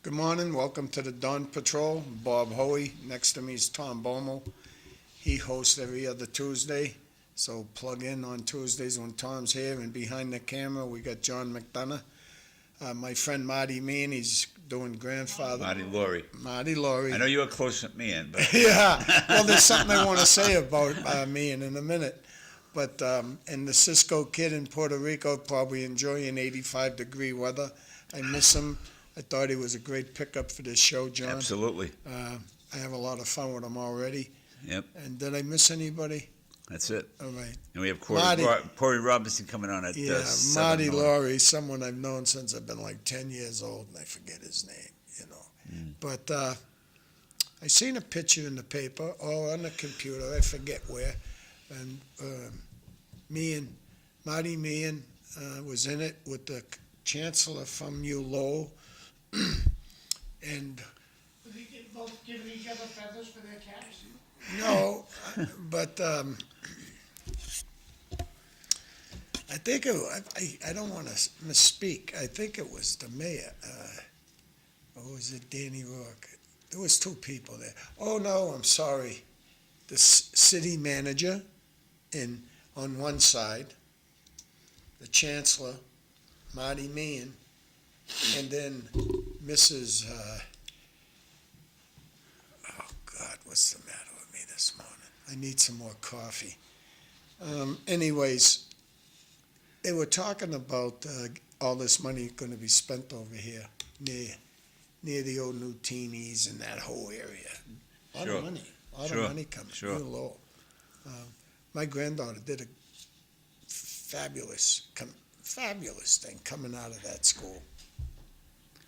Good morning, welcome to the Dawn Patrol. Bob Hoey, next to me is Tom Bomil. He hosts every other Tuesday, so plug in on Tuesdays when Tom's here. And behind the camera, we got John McDonough. My friend Marty Meehan, he's doing grandfather. Lorrey. Marty Lorrey. I know you're a close man, but Yeah, well, there's something I want to say about Meehan in a minute. But, and the Cisco kid in Puerto Rico probably enjoying 85-degree weather. I miss him. I thought he was a great pickup for this show, John. absolutely. I have a lot of fun with him already. Yep, And did I miss anybody? that's it. All right. And we have Marty. Corey Robinson coming on at Yeah, 7 Marty in the morning. Lorrey, someone I've known since I've been like 10 years old, and I forget his name, you know. But I seen a picture in the paper or on the computer, I forget where, and Marty Meehan was in it with the Chancellor from Lowell, and Were they both giving each other feathers for their caps? no, but I think I don't want to misspeak. I think it was the mayor. Or was it Danny Rourke? There was two people there. Oh no, I'm sorry. The city manager, on one side, the chancellor, Marty Meehan, and then Mrs. Oh God, what's the matter with me this morning? I need some more coffee. Anyways, they were talking about all this money going to be spent over here near the old New Teenies and that whole area. A lot Sure. of money. A lot Sure. of money coming. Sure. Real low. My granddaughter did a fabulous thing coming out of that school.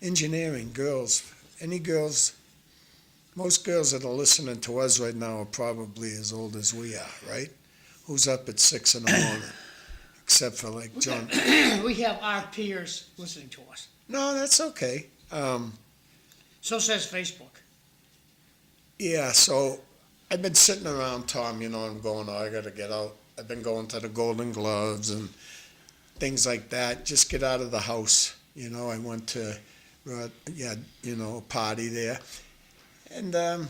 Engineering, girls, any girls, most girls that are listening to us right now are probably as old as we are, right? Who's up at 6 in the morning? Except for like John. We have our peers listening to us. No, that's okay. So says Facebook. Yeah, so I've been sitting around, Tom, I'm going, I got to get out. I've been going to the Golden Gloves and things like that. Just get out of the house. I went to, a party there. And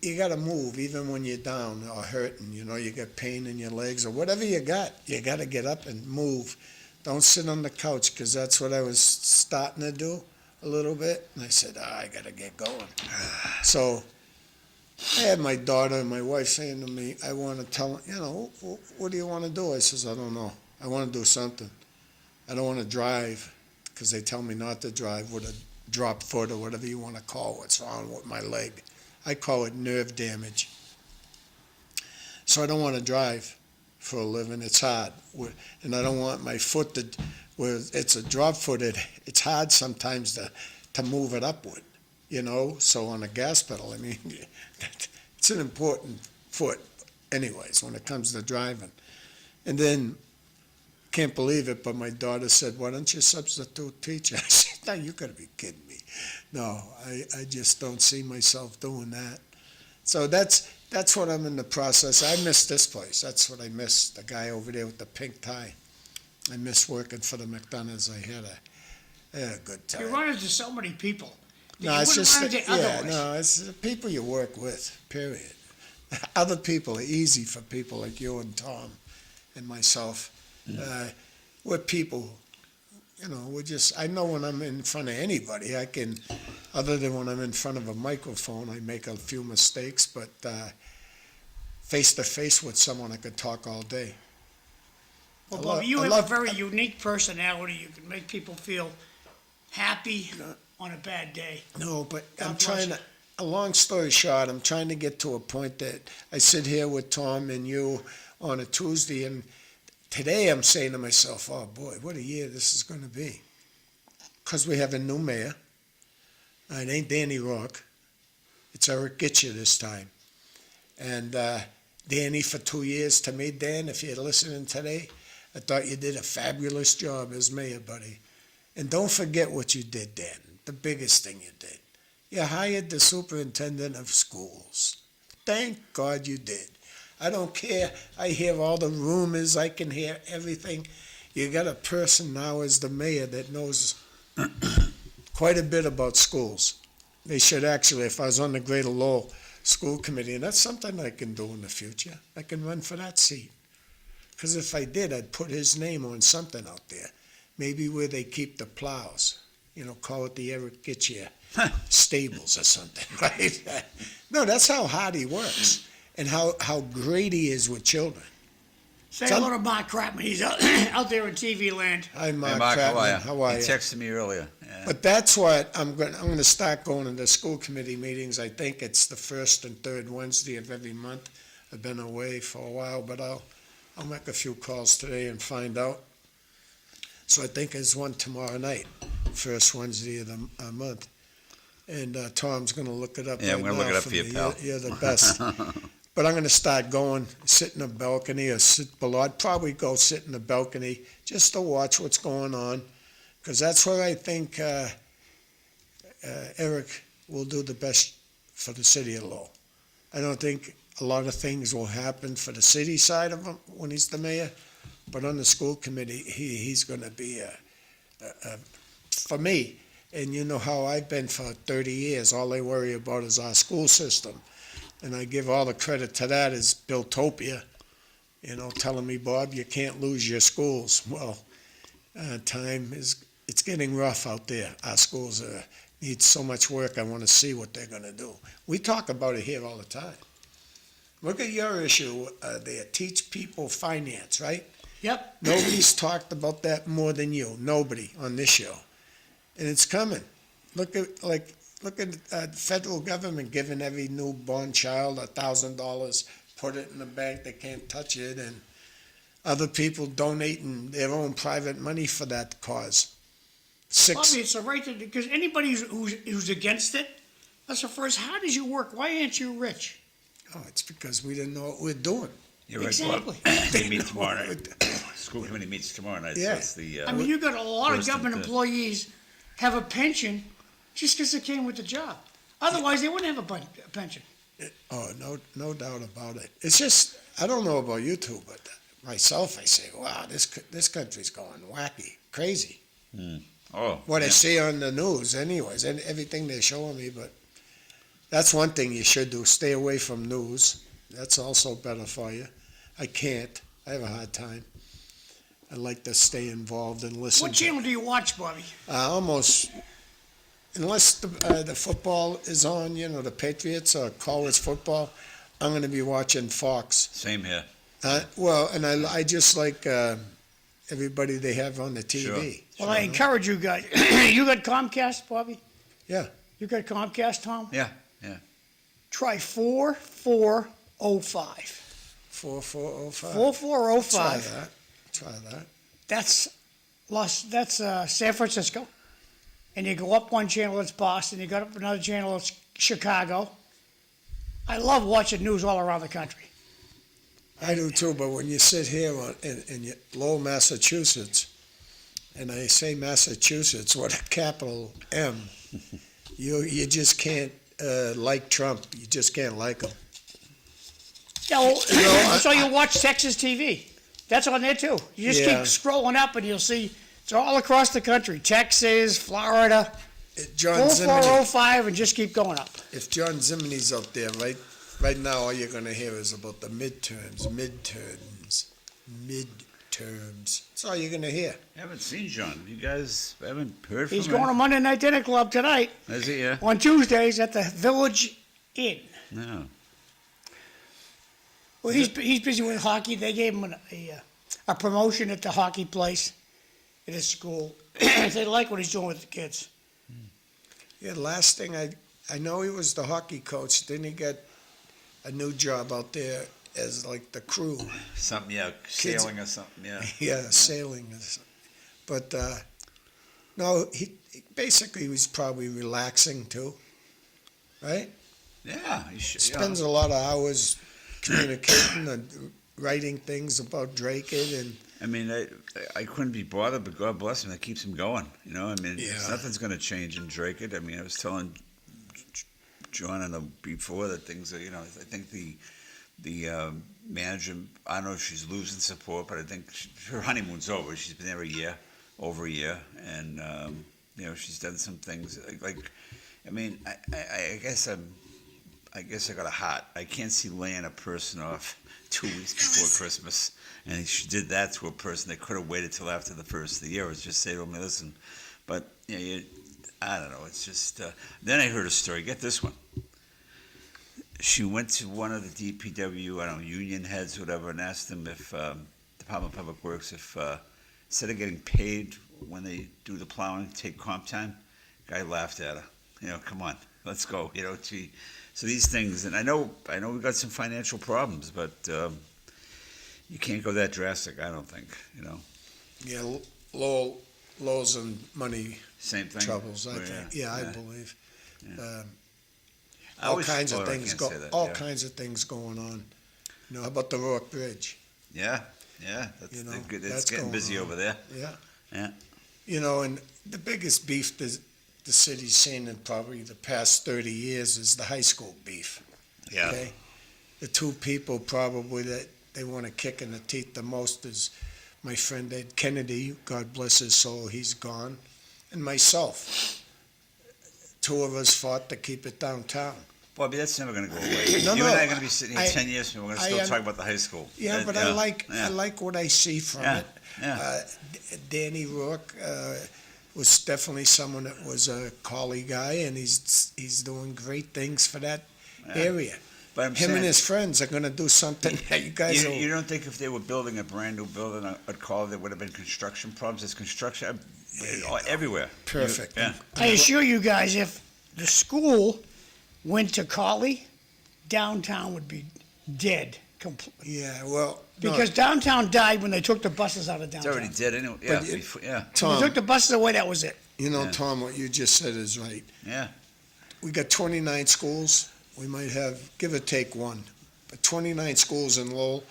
you got to move even when you're down or hurting. You got pain in your legs or whatever you got. You got to get up and move. Don't sit on the couch, because that's what I was starting to do a little bit. And I said, I got to get going. So I had my daughter and my wife saying to me, I want to tell them, what do you want to do? I says, I don't know. I want to do something. I don't want to drive, because they tell me not to drive with a drop foot or whatever you want to call what's wrong with my leg. I call it nerve damage. So I don't want to drive for a living. It's hard. And I don't want my foot to, where it's a drop foot, it's hard sometimes to move it upward, So on a gas pedal, it's an important foot anyways when it comes to driving. And then, can't believe it, but my daughter said, why don't you substitute teacher? I said, no, you got to be kidding me. No, I just don't see myself doing that. So that's what I'm in the process. I miss this place. That's what I miss, the guy over there with the pink tie. I miss working for the McDonoughs. I had a good time. You run into so many people. No, You it's wouldn't just, run into otherwise. it's the people you work with, period. Other people are easy for people like you and Tom and myself. We're people, I know when I'm in front of anybody, I can, other than when I'm in front of a microphone, I make a few mistakes, but face to face with someone, I could talk all day. Well, Bob, you have a very unique personality. You can make people feel happy on a bad day. No, but God I'm bless trying you. to, a long story short, I'm trying to get to a point that I sit here with Tom and you on a Tuesday, and today I'm saying to myself, oh boy, what a year this is going to be. Because we have a new mayor. It ain't Danny Rourke. It's Eric Gitcher this time. And Danny for 2 years, to me, Dan, if you're listening today, I thought you did a fabulous job as mayor, buddy. And don't forget what you did, Dan, the biggest thing you did. You hired the superintendent of schools. Thank God you did. I don't care. I hear all the rumors. I can hear everything. You got a person now as the mayor that knows quite a bit about schools. They should actually, if I was on the Greater Lowell School Committee, and that's something I can do in the future, I can run for that seat. Because if I did, I'd put his name on something out there. Maybe where they keep the plows. Call it the Eric Gitchier stables or something, right? No, that's how hard he works and how great he is with children. Say hello to Mark Crapman. He's out there in TV land. Hi, Mark. Hey, Mark, Chapman. How are He you? texted me earlier. Yeah. But that's what I'm going to start going to the school committee meetings. I think it's the first and third Wednesday of every month. I've been away for a while, but I'll make a few calls today and find out. So I think there's one tomorrow night, first Wednesday of the month. And Tom's going to look it up. Yeah, right I'm going to now look it up for for you, me. pal. You're the best. But I'm going to start going, sit in a balcony or sit below. I'd probably go sit in the balcony just to watch what's going on, because that's where I think Eric will do the best for the city of Lowell. I don't think a lot of things will happen for the city side of him when he's the mayor, but on the school committee, he's going to be for me. And you know how I've been for 30 years. All I worry about is our school system. And I give all the credit to that is Bill Topia, telling me, Bob, you can't lose your schools. Well, it's getting rough out there. Our schools need so much work. I want to see what they're going to do. We talk about it here all the time. Look at your issue there. Teach people finance, right? Yep. Nobody's talked about that more than you. Nobody on this show. And it's coming. Look at the federal government giving every newborn child $1,000, put it in the bank, they can't touch it, and other people donating their own private money for that cause. Bobby, it's a right to, because anybody who's against it, that's the first, how did you work? Why aren't you rich? Oh, it's because we didn't know what we're doing. You're right, Exactly. Bob. They meet tomorrow night. School committee meets tomorrow night. Yeah. So it's I mean, you got a lot of first and government third. employees have a pension just because they came with the job. Otherwise, they wouldn't have a pension. Oh, no doubt about it. It's just, I don't know about you two, but myself, I say, wow, this country's going wacky, crazy. Oh, What I yeah. see on the news anyways, and everything they're showing me, but that's one thing you should do, stay away from news. That's also better for you. I can't. I have a hard time. I like to stay involved and listen. What channel do you watch, Bobby? Almost, unless the football is on, the Patriots or college football, I'm going to be watching Fox. Same here. Well, and I just like everybody they have on the TV. Well, I encourage you guys. You got Comcast, Bobby? Yeah. You got Comcast, Tom? Yeah. Try 4405. 4405. 4405. Try that. That's San Francisco. And you go up one channel, it's Boston. You go up another channel, it's Chicago. I love watching news all around the country. I do too, but when you sit here in Lowell, Massachusetts, and I say Massachusetts with a capital M, you just can't like Trump. You just can't like him. Yeah, well, so you watch Texas TV. That's on there too. You just Yeah. keep scrolling up and you'll see it's all across the country. Texas, Florida, John Zimini, 4405, and just keep going up. if John Zimini's up there, right now all you're going to hear is about the midterms. That's all you're going to hear. I haven't seen John. You guys haven't heard from He's him? going to Monday Night Dinner Club tonight Is he? Yeah. on Tuesdays at the Village Inn. No. Well, he's busy with hockey. They gave him a promotion at the hockey place at his school. They like what he's doing with the kids. Yeah, last thing I know he was the hockey coach. Didn't he get a new job out there as like the crew? Something, yeah. Sailing or something, yeah. Yeah, sailing. But no, he basically was probably relaxing too, right? Yeah, he should. Spends a lot of hours communicating and writing things about Drake-it and I mean, I couldn't be bothered, but God bless him, that keeps him going. I mean, Yeah. nothing's going to change in Drake-it. I mean, I was telling John before that things are, I think the manager, I don't know if she's losing support, but I think her honeymoon's over. She's been there over a year, and You know, she's done some things like I mean, I guess I guess I got a heart. I can't see laying a person off 2 weeks before Christmas, and she did that to a person that could have waited till after the first of the year. Or just say to me, listen, but you know, I don't know. It's just. Then I heard a story. Get this one. She went to one of the DPW, I don't know, union heads, whatever, and asked them if Department of Public Works, if instead of getting paid when they do the plowing, take comp time. Guy laughed at her. You know, come on, let's go. You know, so these things, and I know we've got some financial problems, but you can't go that drastic. I don't think. You know. Yeah, Lowell's in money Same thing. troubles. I Oh, think. yeah. I Yeah. believe. Yeah. All kinds of I things can't say that, all yeah. kinds of things going on. You know, how about the Rourke Bridge? Yeah, that's You know, it's that's getting going busy on. over there. Yeah. Yeah. You know, and the biggest beef the city's seen in probably the past 30 years is the high school beef. Yeah. Okay? The two people probably that they want to kick in the teeth the most is my friend Ed Kennedy, God bless his soul, he's gone, and myself. Two of us fought to keep it downtown. Bobby, that's never going to go away. No, you no, and I are going to be sitting here I- 10 years from now. We're going to I still am- talk about the high school. Yeah, but I like what I see from Yeah, it. yeah. Danny Rourke was definitely someone that was a collie guy, and he's doing great things for that area. But I'm Him saying, and his friends are going to do something that you guys will. you don't think if they were building a brand new building at Call, there would have been construction problems? There's construction everywhere. Perfect. Yeah. I assure you guys, if the school went to Collie, downtown would be dead completely. Yeah, well, no, Because downtown died when they took the buses out of It's downtown. already dead anyway. Yeah, But before, yeah, When they Tom, took the buses away, that was it. you know, Yeah. Tom, what you just said is right. yeah. We got 29 schools. We might have, give or take one, but 29 schools in Lowell.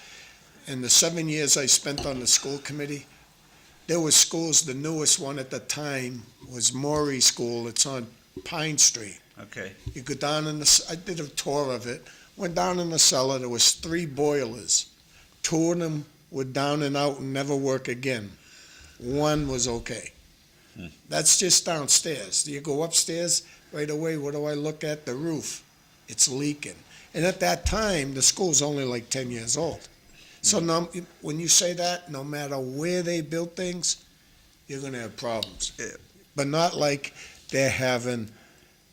In the 7 years I spent on the school committee, there were schools, the newest one at the time was Maury School. It's on Pine Street. Okay. You go down I did a tour of it, went down in the cellar, there was 3 boilers. 2 of them were down and out and never work again. 1 was okay. That's just downstairs. You go upstairs, right away, what do I look at? The roof. It's leaking. And at that time, the school's only like 10 years old. So now, when you say that, no matter where they build things, you're gonna have problems. Yeah. But not like they're having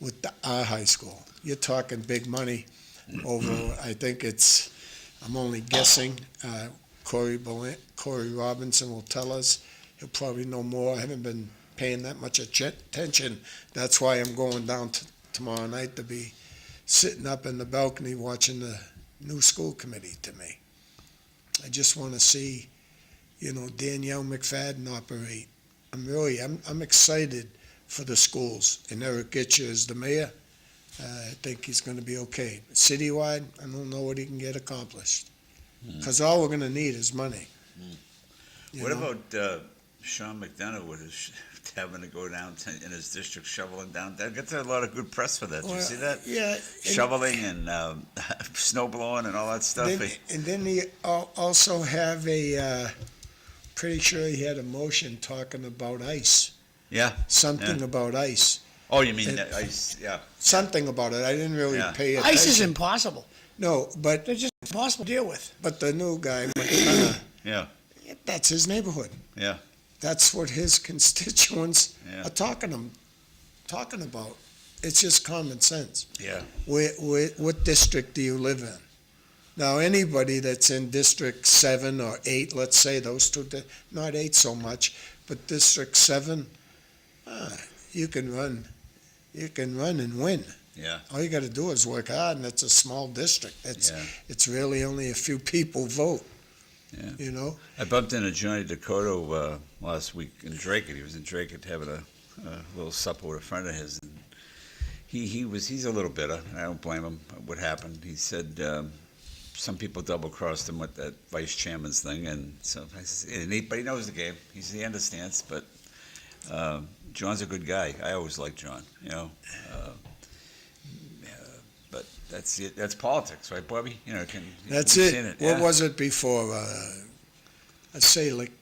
with our high school. You're talking big money over, I think I'm only guessing, Corey Robinson will tell us. He'll probably know more. I haven't been paying that much attention. That's why I'm going down tomorrow night to be sitting up in the balcony watching the new school committee to me. I just want to see, Danielle McFadden operate. I'm excited for the schools, and Eric Gitcher is the mayor. I think he's going to be okay. Citywide, I don't know what he can get accomplished, because all we're going to need is money. You What know? about Sean McDonough with his having to go down in his district shoveling down? That gets a lot of good press for that. Did you see that? Yeah. Shoveling and snow blowing and all that stuff. And then he also have pretty sure he had a motion talking about ice. Yeah. Something Yeah. about ice. Oh, you mean And- ice? Yeah. Something about it. I didn't really Yeah. pay attention. Ice is impossible. No, but They're just impossible to deal with. the new guy, McDonough, Yeah. that's his neighborhood. Yeah. That's what his constituents Yeah. are talking about. It's just common sense. Yeah. What district do you live in? Now, anybody that's in District 7 or 8, let's say those two, not 8 so much, but District 7, you can run and win. Yeah. All you got to do is work hard, and it's a small district. Yeah. It's really only a few people vote. Yeah. I bumped into Johnny Dakota last week in Draycott. He was in Draycott having a little supper with a friend of his. And he's a little bitter, and I don't blame him. What happened? He said some people double-crossed him with that vice chairman's thing, and so but he knows the game. He understands. But John's a good guy. I always liked John. But that's it. That's politics, right, Bobby? That's we've it. seen What yeah. was it before? I'd say like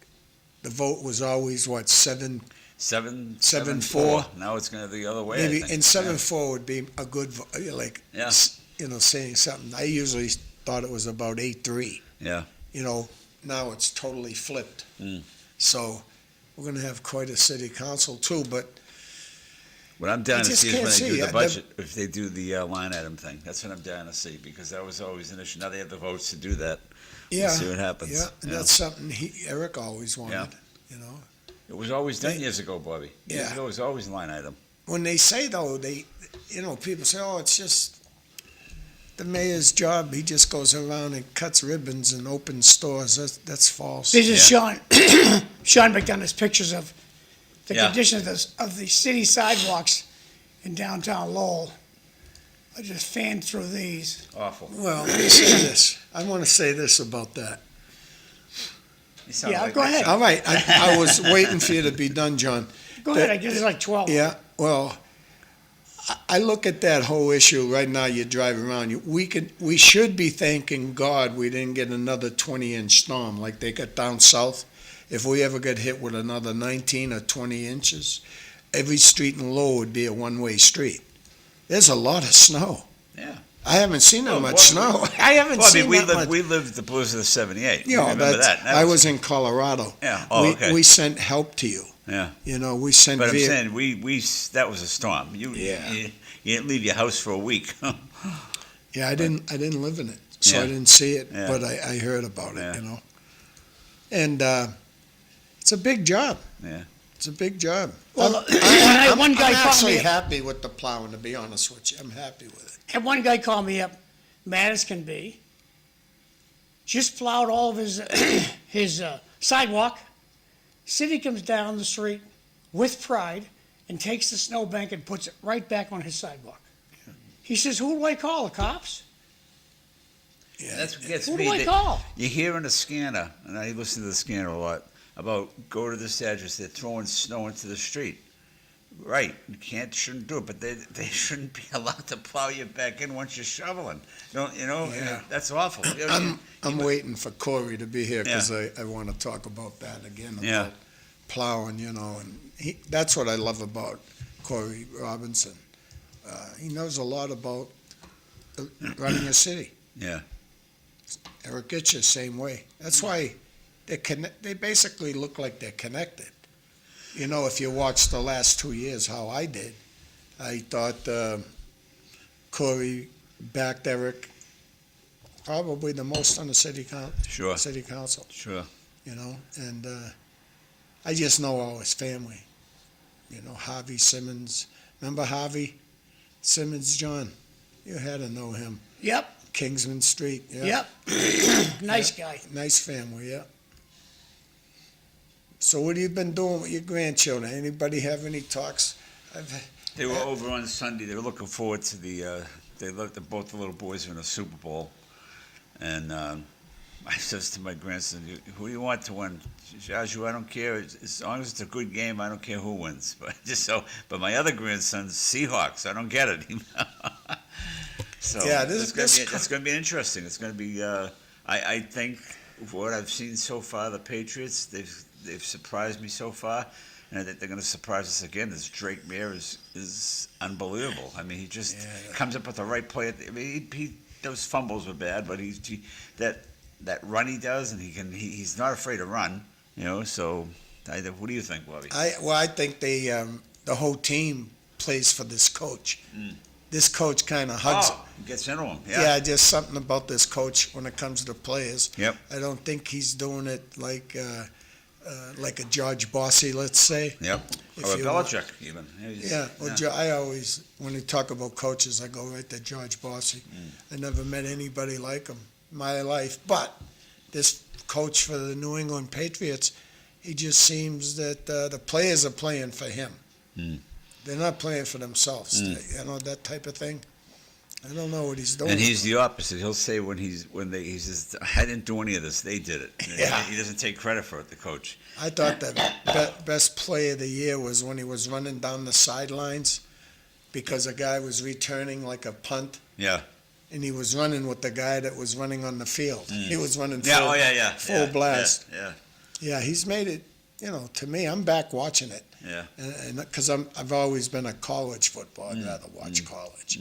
the vote was always 7 7-4. Now it's going to the other way. I Maybe, think. and 7-4 would be a good, like, Yeah. Saying something. I usually thought it was about 8-3. Yeah. Now it's totally flipped. Mm. So we're going to have quite a city council too, but What I'm down I to just see is when can't they do see. the budget, if they do the line item thing. That's what I'm down to see, because that was always an issue. Now they have the votes to do that. yeah. See what happens. Yeah, and that's something Eric always wanted, It was always done years ago, Bobby. Years Yeah. ago, it was always line item. When they say though, people say, oh, it's just the mayor's job. He just goes around and cuts ribbons and opens stores. That's false. This is Sean McDonough's pictures of the Yeah. condition of the city sidewalks in downtown Lowell. I just fanned through these. Awful. Well, let me say this. I want to say this about that. You sound Yeah, like go that. ahead. All right, I was waiting for you to be done, John. Go ahead, I guess it's like 12. Yeah, well, I look at that whole issue right now. You drive around. We should be thanking God we didn't get another 20-inch storm like they got down south. If we ever get hit with another 19 or 20 inches, every street in Lowell would be a one-way street. There's a lot of snow. Yeah. I haven't seen that Well, much Bobby, snow. I haven't Bobby, seen that much. we lived the blues of the '78. You know, remember that? I was in Colorado. Yeah. Oh, okay. We sent help to you. Yeah. We sent. But I'm saying that was a storm. Yeah. You didn't leave your house for a week. Yeah, I didn't live in it, so I Yeah. didn't see it, Yeah. but I heard about it, Yeah. And it's a big job. Yeah. It's a big job. Well, I'm one guy called actually me. happy with the plowing, to be honest with you. I'm happy with it. And one guy called me up, mad as can be. Just plowed all of his sidewalk. City comes down the street with pride and takes the snowbank and puts it right back on his sidewalk. He says, "Who do I call? The cops? Yeah, That's what gets Who me. do I call?" You hear in the scanner, and I listen to the scanner a lot, about go to this address, they're throwing snow into the street. Right, shouldn't do it, but they shouldn't be allowed to plow you back in once you're shoveling. Yeah. That's awful. I'm waiting for Corey to be here because Yeah. I want to talk about that again, about Yeah. plowing, and that's what I love about Corey Robinson. He knows a lot about running a city. Yeah. Eric Gitcher, same way. That's why they basically look like they're connected. If you watch the last 2 years, how I did, I thought Corey backed Eric probably the most on the city Sure. council, Sure. and I just know all his family. Harvey Simmons. Remember Harvey Simmons, John? You had to know him. Yep, Kingsman Street. Yeah. yep. Nice guy. Nice family, yeah. So what have you been doing with your grandchildren? Anybody have any talks? They were over on Sunday. They were looking forward to both the little boys were in a Super Bowl. And I says to my grandson, "Who do you want to win?" "Jaju, I don't care. As long as it's a good game, I don't care who wins." But my other grandson's Seahawks. I don't get it. So Yeah, it's going to be interesting. It's going to be. I think what I've seen so far, the Patriots, they've surprised me so far, and I think they're going to surprise us again. This Drake Mayer is unbelievable. I mean, he just comes up with the right play. Those fumbles were bad, but that run he does, and he's not afraid to run. So what do you think, Bobby? I think the whole team plays for this coach. This coach kind of hugs. Gets into him. Yeah, just something about this coach when it comes to players. Yep. I don't think he's doing it like a George Bossy, let's say. Yep. If Or a you Belichick, even. Yeah, well, I always, when you talk about coaches, I go right to George Bossy. I never met anybody like him in my life. But this coach for the New England Patriots, he just seems that the players are playing for him. They're not playing for themselves. That type of thing. I don't know what he's doing. And he's the opposite. He'll say he says, "I didn't do any of this. They did it." Yeah. He doesn't take credit for it, the coach. I thought the best play of the year was when he was running down the sidelines because a guy was returning like a punt. Yeah. And he was running with the guy that was running on the field. He was running Yeah. full blast. Yeah. Yeah, he's made it, to me, I'm back watching it. Yeah. And because I've always been a college football. I'd rather watch college.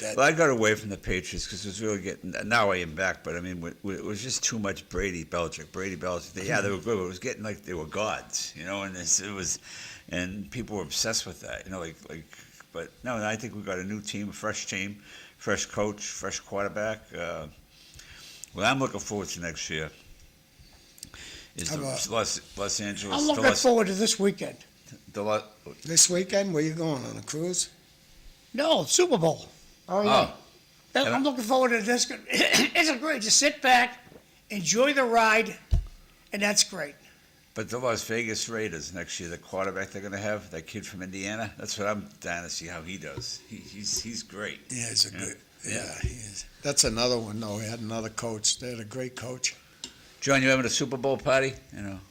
Well, I got away from the Patriots because it was really getting. Now I am back, but I mean, it was just too much Brady Belichick. Yeah, they were good, but it was getting like they were gods, And it was, and people were obsessed with that, like. But no, I think we got a new team, a fresh team, fresh coach, fresh quarterback. What I'm looking forward to next year is the Los Angeles. I'm looking forward to this weekend. This weekend, where you going, on a cruise? No, Super Bowl. Oh, yeah. I'm looking forward to this. It's great. Just sit back, enjoy the ride, and that's great. But the Las Vegas Raiders next year, the quarterback they're going to have, that kid from Indiana, that's what I'm dying to see how he does. He's great. Yeah, he's a good. Yeah, he is. That's another one, though. We had another coach. They had a great coach. John, you having a Super Bowl party?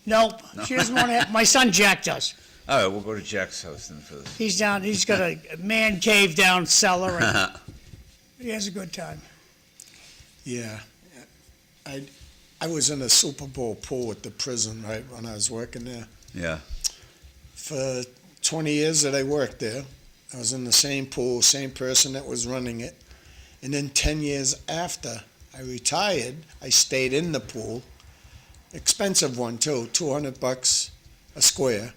Nope. No. She doesn't want to have. My son Jack does. All right, we'll go to Jack's house then for this. He's down. He's got a man cave down cellar. And he has a good time. Yeah, I was in a Super Bowl pool at the prison, right, when I was working there. Yeah. For 20 years that I worked there, I was in the same pool, same person that was running it. And then 10 years after I retired, I stayed in the pool. Expensive one, too, $200 a square,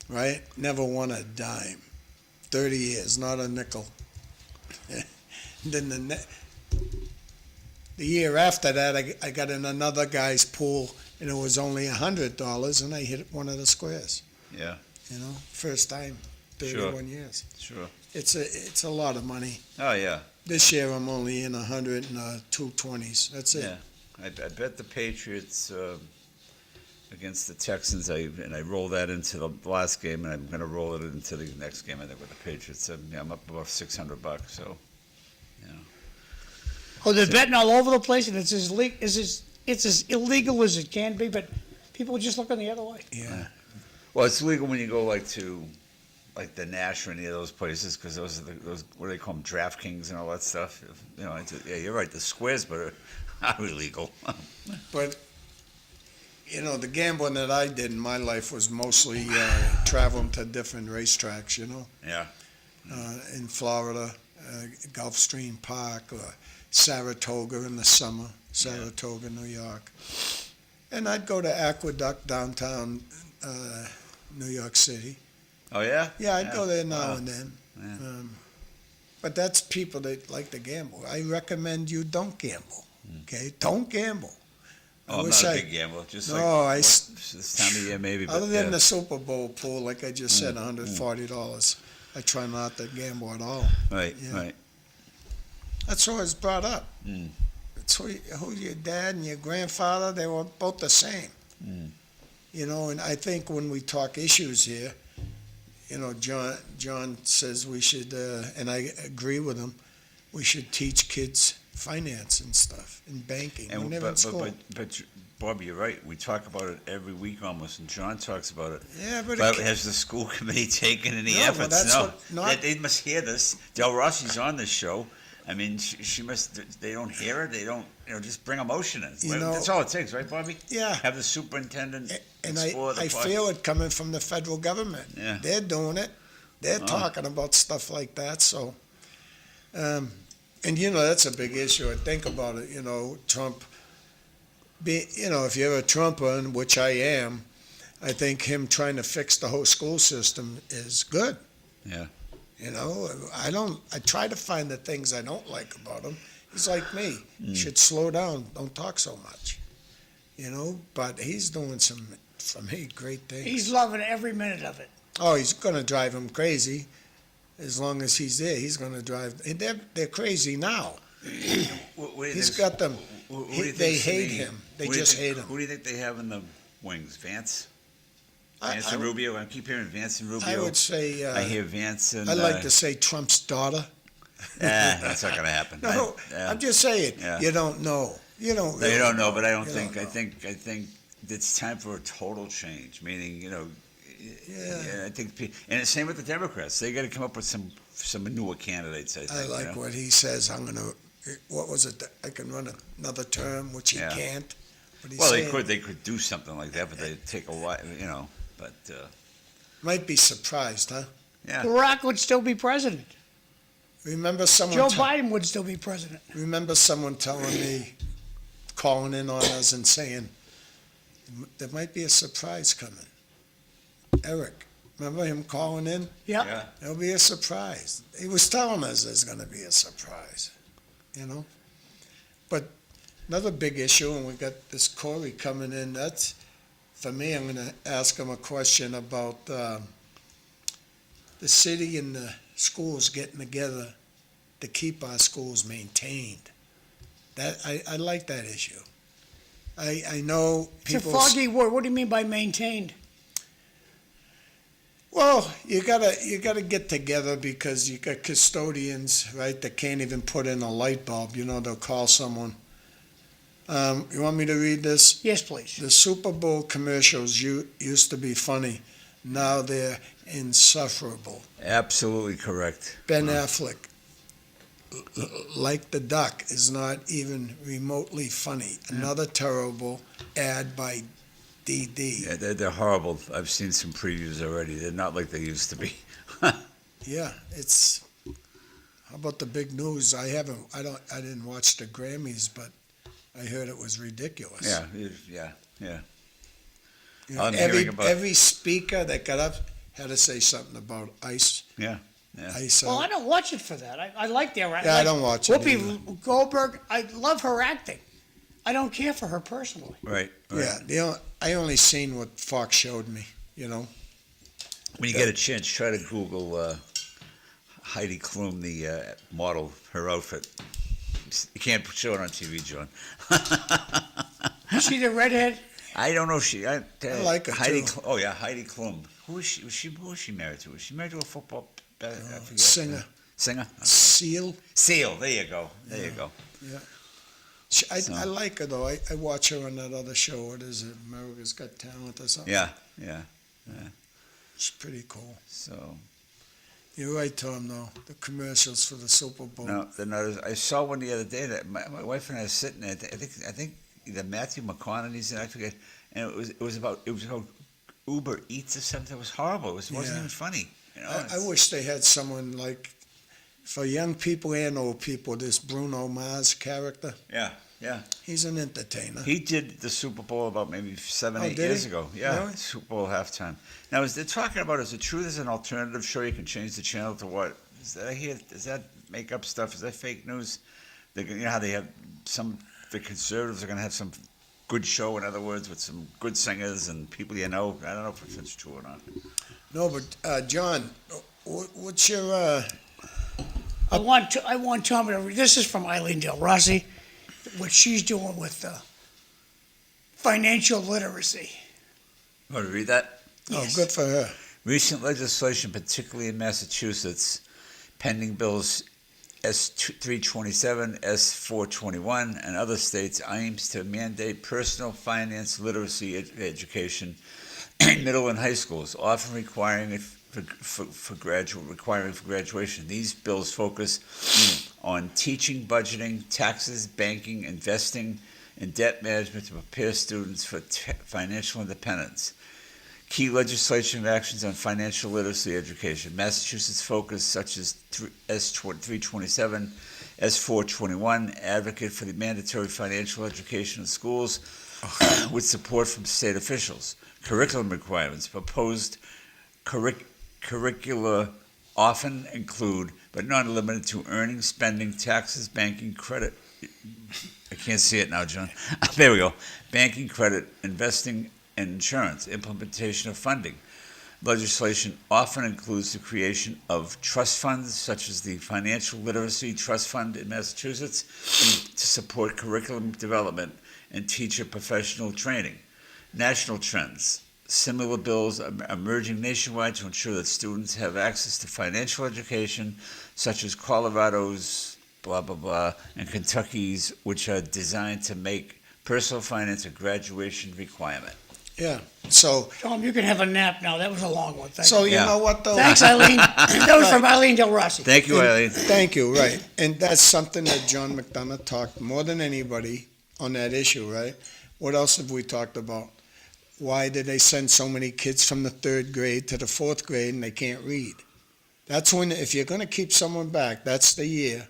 right? Never won a dime. 30 years, not a nickel. Then the year after that, I got in another guy's pool, and it was only $100, and I hit one of the squares. Yeah. First time, 31 years. Sure. It's a lot of money. Oh, yeah. This year I'm only in 100 and 220s. That's it. Yeah. I bet the Patriots against the Texans, I roll that into the last game, and I'm going to roll it into the next game, I think, with the Patriots. I'm up about $600, so, Oh, they're betting all over the place, and it's as illegal as it can be, but people are just looking the other way. Yeah. Well, it's legal when you go to the Nash or any of those places, because those what do they call them, DraftKings and all that stuff. Yeah, you're right. The squares, but are illegal. But the gambling that I did in my life was mostly traveling to different racetracks. Yeah. In Florida, Gulfstream Park, or Saratoga in the summer, Saratoga, New York. And I'd go to Aqueduct downtown New York City. Oh, yeah? Yeah, I'd go there now and then. Yeah. But that's people that like to gamble. I recommend you don't gamble, okay? Don't gamble. I'm not a big gambler. Just this time of year, maybe. Other than the Super Bowl pool, like I just said, $140, I try not to gamble at all. Right, Yeah. right. That's how it's brought up. It's who your dad and your grandfather, they were both the same. And I think when we talk issues here, John says we should, and I agree with him, we should teach kids finance and stuff and banking when they're in school. But Bob, you're right. We talk about it every week almost, and John talks about it. Yeah, but has the school committee taken any No, well, efforts? that's They must hear this. Del Rossi's on this show. I mean, she must. They don't hear it. They don't. Just bring emotion in. That's all it takes, right, Bobby? Yeah. Have the superintendent And explore the I feel it coming from the federal government. Yeah. They're doing it. They're talking about stuff like that. So, and that's a big issue. I think about it. Trump. If you're a Trumper, which I am, I think him trying to fix the whole school system is good. Yeah. I try to find the things I don't like about him. He's like me. He should slow down. Don't talk so much. But he's doing some, for me, great things. He's loving every minute of it. Oh, he's going to drive him crazy. As long as he's there, he's going to drive. They're crazy now. He's got them. They hate him. They just hate him. Who do you think they have in the wings? Vance? Vance and Rubio? I keep hearing Vance and Rubio. I would say. I hear Vance and. I like to say Trump's daughter. That's not going to happen. No, I'm just saying. Yeah. You don't know. You don't. Really don't know, but I don't think. I think it's time for a total change. Meaning, Yeah, I think, and the same with the Democrats. They got to come up with some newer candidates. I think. I like what he says. I'm going to. What was it? I can run another term, which he can't. But well, they could do something like that, but they take a while, But might be surprised, huh? Yeah. Barack would still be president. Remember someone Joe Biden would still be president. remember someone telling me, calling in on us and saying, there might be a surprise coming. Eric, remember him calling in? Yeah. Yeah. There'll be a surprise. He was telling us there's going to be a surprise, you know? But another big issue, and we got this Corey coming in, that's, for me, I'm going to ask him a question about the city and the schools getting together to keep our schools maintained. That I like that issue. I know It's a people. foggy word. What do you mean by maintained? Well, you gotta get together because you got custodians, right, that can't even put in a light bulb. You know, they'll call someone. You want me to read this? Yes, please. The Super Bowl commercials used to be funny. Now they're insufferable. Absolutely correct. Ben Affleck, like the duck, is not even remotely funny. Another terrible ad by DD. Yeah, they're horrible. I've seen some previews already. They're not like they used to be. Yeah, it's. How about the big news? I didn't watch the Grammys, but I heard it was ridiculous. Yeah. You know, I'm hearing about- every speaker that got up had to say something about ice. Yeah. Ice. Well, I don't watch it for that. I like their acting. Yeah, I don't watch it Whoopi Goldberg, I love her acting. I don't care for her personally. Right. Yeah, I only seen what Fox showed me. You know. When you get a chance, try to Google Heidi Klum, the model, her outfit. You can't show it on TV, John. Is she the redhead? I don't know if I like her, Heidi. too. Oh yeah, Heidi Klum. Who is she? Who is she married to? Was she married to a football? I forget. Singer. Singer. Seal. Seal. There you go. There you go. I like her though. I watch her on that other show. What is it? America's Got Talent or something. Yeah. She's pretty cool. So You're right, Tom. Though the commercials for the Super Bowl. no, they're not. I saw one the other day that my wife and I were sitting there. I think either Matthew McConaughey's and I forget. And it was about Uber Eats or something. It was horrible. It wasn't Yeah. even funny. You know, I wish they had someone like, for young people and old people, this Bruno Mars character. Yeah. He's an entertainer. He did the Super Bowl about maybe 7, Oh, 8 did years he? ago. Yeah, Really? Super Bowl halftime. Now, they're talking about, is it true there's an alternative show you can change the channel to what? Does that make up stuff? Is that fake news? You know how they have the conservatives are going to have some good show, in other words, with some good singers and people you know. I don't know if it's true or not. No, but John, what's your? I want Tom to read. This is from Eileen Del Rossi, what she's doing with financial literacy. Want to read that? Yes. Oh, good for her. Recent legislation, particularly in Massachusetts, pending bills S327, S421, and other states, aims to mandate personal finance literacy education in middle and high schools, often requiring it for graduation. These bills focus on teaching budgeting, taxes, banking, investing, and debt management to prepare students for financial independence. Key legislation actions on financial literacy education. Massachusetts focus such as S327, S421, advocate for the mandatory financial education in schools with support from state officials. Curriculum requirements. Proposed curricula often include, but not limited to, earning, spending, taxes, banking, credit. I can't see it now, John. There we go. Banking, credit, investing, and insurance. Implementation of funding. Legislation often includes the creation of trust funds, such as the Financial Literacy Trust Fund in Massachusetts, to support curriculum development and teacher professional training. National trends. Similar bills are emerging nationwide to ensure that students have access to financial education, such as Colorado's, blah, blah, blah, and Kentucky's, which are designed to make personal finance a graduation requirement. Yeah. So Tom, you can have a nap now. That was a long one. Thank so you. you Yeah. know what though? Thanks, Eileen. That was from Eileen Del Rossi. Thank you, Eileen. Thank you. Right, and that's something that John McDonough talked more than anybody on that issue. Right. What else have we talked about? why did they send so many kids from the 3rd grade to the 4th grade and they can't read? That's when, if you're going to keep someone back, that's the year.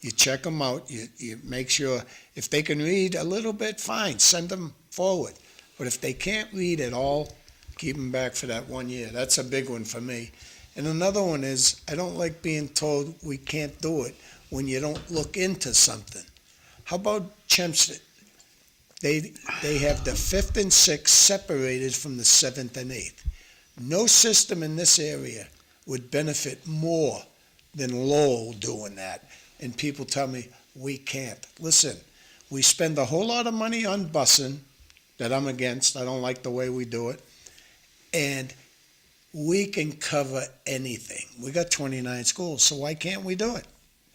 You check them out. You make sure if they can read a little bit, fine, send them forward. But if they can't read at all, keep them back for that 1 year. That's a big one for me. And another one is, I don't like being told we can't do it when you don't look into something. How about Chelmsford? They have the 5th and 6th separated from the 7th and 8th. No system in this area would benefit more than Lowell doing that. And people tell me, we can't. Listen, we spend a whole lot of money on busing that I'm against. I don't like the way we do it. And we can cover anything. We got 29 schools, so why can't we do it?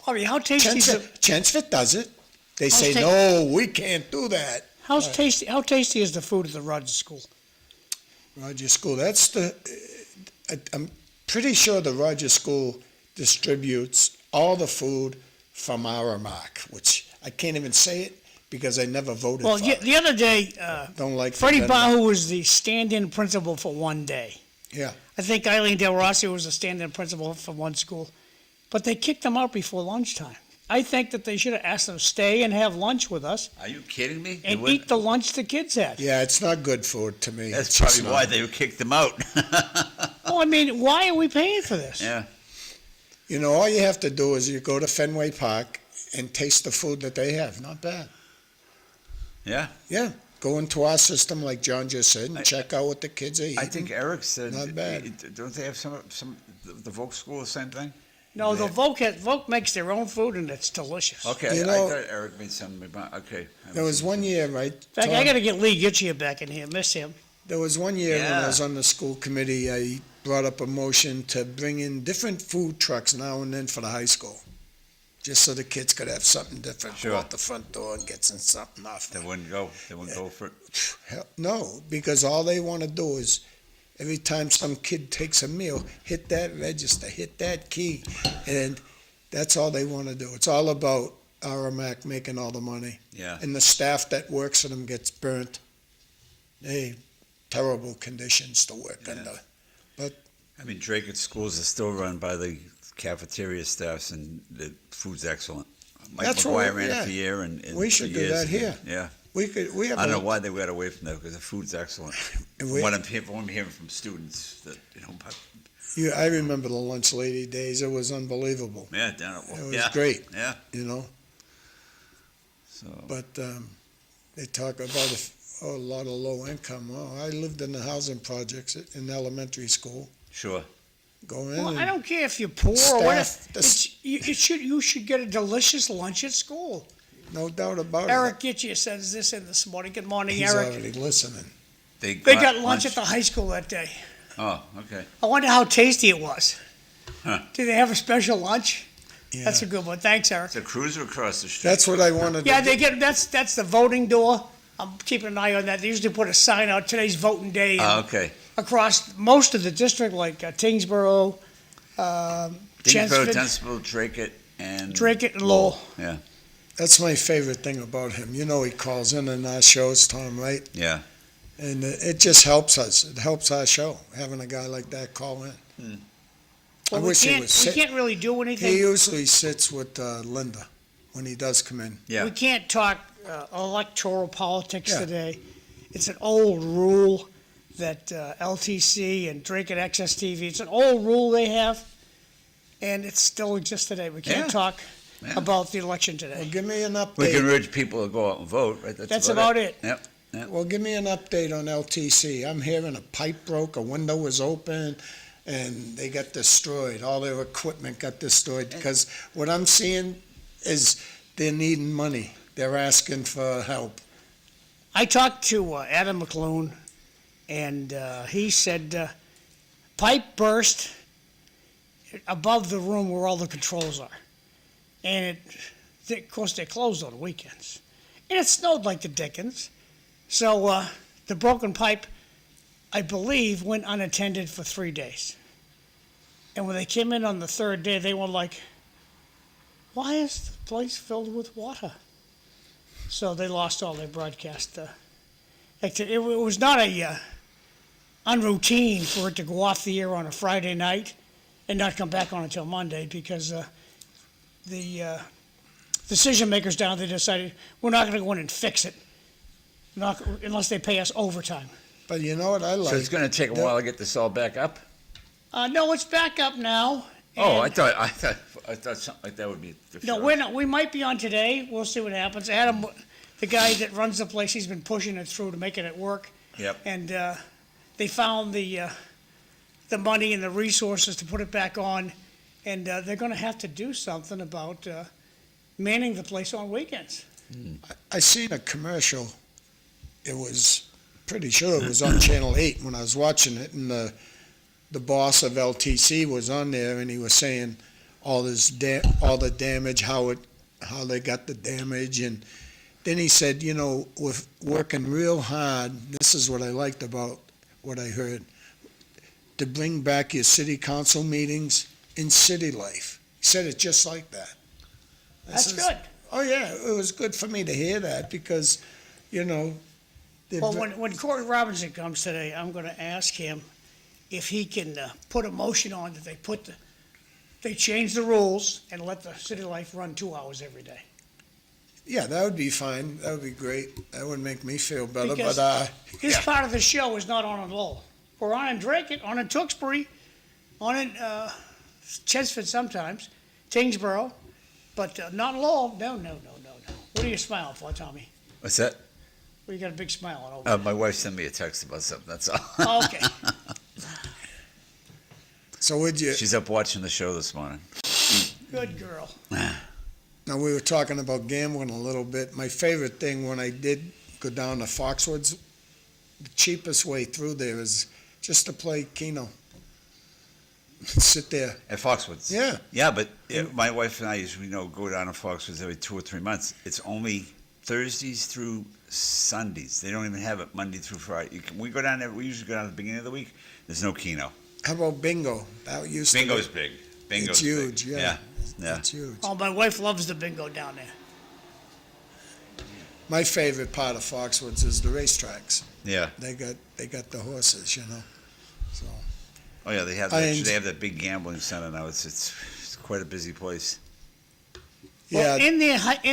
Marty, how tasty is it? Chelmsford does it. They How's say, ta- no, we can't do that. How tasty is the food at the Rogers School? Rogers School, I'm pretty sure the Rogers School distributes all the food from our mark, which I can't even say it because I never voted Well, for it. the other day, Don't like Freddie the- Bahu was the stand-in principal for one day. Yeah. I think Eileen Del Rossi was the stand-in principal for one school. But they kicked them out before lunchtime. I think that they should have asked them to stay and have lunch with us Are you kidding me? and eat the lunch the kids had. Yeah, it's not good food to me. That's It's just probably why not. they kicked them out. Well, I mean, why are we paying for this? Yeah. You know, all you have to do is you go to Fenway Park and taste the food that they have. Not bad. Yeah. Yeah. Go into our system, like John just said, and check out what the kids are eating. I think Eric said, Not bad. don't they have some the Volk School, the same thing? No, the Volk makes their own food and it's delicious. Okay, You I know- thought Eric made something about, okay. There was one year, right? In fact, I Tom? got to get Lee Gitchia back in here. Miss him. There was one year when Yeah. I was on the school committee, I brought up a motion to bring in different food trucks now and then for the high school. Just so the kids could have something different. Sure. Go out the front door and get some something off. They wouldn't go for it. Hell, no, because all they want to do is every time some kid takes a meal, hit that register, hit that key, and that's all they want to do. It's all about RMAC making all the money. Yeah. And the staff that works for them gets burnt. Terrible conditions to work Yeah. under. I mean, Drake schools are still run by the cafeteria staffs, and the food's excellent. Mike That's McGuire what- ran yeah. it for a year, and We for should do years, that here. Yeah. We have I don't know why they got away from that, because the food's excellent. And From we- what I'm hearing from students, that, but, I remember the lunch lady days. It was unbelievable. yeah, down at, It was yeah. great, Yeah, you know. so, But they talk about a lot of low income. Oh, I lived in the housing projects in elementary school. sure. Go in. Well, and I don't care if you're poor or what. Staff, the You should get a delicious lunch at school. no doubt about Eric Gitchia says this in this morning. Good it. morning, He's Eric. already listening. They got lunch at the high school that day. Oh, okay. I wonder how tasty it was. Huh. Did they have a special lunch? Yeah. That's a good one. Thanks, Eric. It's a cruiser across the street. That's what I wanted Yeah, to they get that's the voting door. I'm keeping an eye on that. They usually put a sign out, today's voting day, and Oh, okay. across most of the district, like Tingsboro, Dingsboro, Chelmsford, Dunstable, Drake and Drake it, and Lowell. Yeah, That's my favorite thing about him. You know, he calls in our shows, Tom, right? yeah. And it just helps us. It helps our show, having a guy like that call in. Well, I wish he we was sit- can't really do He anything. usually sits with Linda when he does come in. Yeah. We can't talk electoral politics Yeah. today. It's an old rule that LTC and Drake and XSTV, it's an old rule they have, and it still exists today. We can't Yeah. talk Yeah. about the election Well, today. give me an update. We can urge people to go out and vote, right? That's about it. Yep. Well, give me an update on LTC. I'm hearing a pipe broke, a window was open, and they got destroyed. All their equipment got destroyed because what I'm seeing is they're needing money. They're asking for help. I talked to Adam McLoone, and he said pipe burst above the room where all the controls are. And of course, they're closed on the weekends. And it snowed like the dickens. So the broken pipe, I believe, went unattended for 3 days. And when they came in on the third day, they were like, why is the place filled with water? So they lost all their broadcast it was not a unroutine for it to go off the air on a Friday night and not come back on until Monday because the decision makers down there decided we're not going to go in and fix it unless they pay us overtime. But you know what I like? So it's going to take a while to get this all back up? No, it's back up now. Oh, I and- thought something like that would be. No, we're not. We might be on today. We'll see what happens. Adam, the guy that runs the place, he's been pushing it through to making it work. Yep. And they found the money and the resources to put it back on, and they're going to have to do something about manning the place on weekends. I seen a commercial. It was pretty sure it was on Channel 8 when I was watching it, and the boss of LTC was on there, and he was saying all the damage, how they got the damage, and then he said, you know, we're working real hard. This is what I liked about what I heard, to bring back your city council meetings in city life. He said it just like that. That's good. Oh yeah, it was good for me to hear that because, you know. Well, when Corey Robinson comes today, I'm going to ask him if he can put a motion on that they change the rules and let the city life run 2 hours every day. Yeah, that would be fine. That would be great. That would make me feel better. Because But this part of the show is not on in Lowell. We're on in Drake, on in Tewksbury, on in Chesford sometimes, Tingsboro, but not in Lowell. No. What are you smiling for, Tommy? What's that? Well, you got a big smile on over. My wife sent me a text about something. That's all. Oh, okay. so would you? She's up watching the show this morning. Good girl. Now we were talking about gambling a little bit. My favorite thing when I did go down to Foxwoods, the cheapest way through there is just to play Keno. Sit there. At Foxwoods. Yeah. Yeah, but my wife and I usually go down to Foxwoods every 2 or 3 months. It's only Thursdays through Sundays. They don't even have it Monday through Friday. We go down there. We usually go down at the beginning of the week. There's no Keno. How about bingo? That used Bingo's to big. be. Bingo's It's huge. big. Yeah. Yeah. It's huge. Oh, my wife loves the bingo down there. My favorite part of Foxwoods is the racetracks. Yeah. They got the horses, you know. So Oh yeah, they have that big gambling center now. It's quite a busy place. yeah. Well, in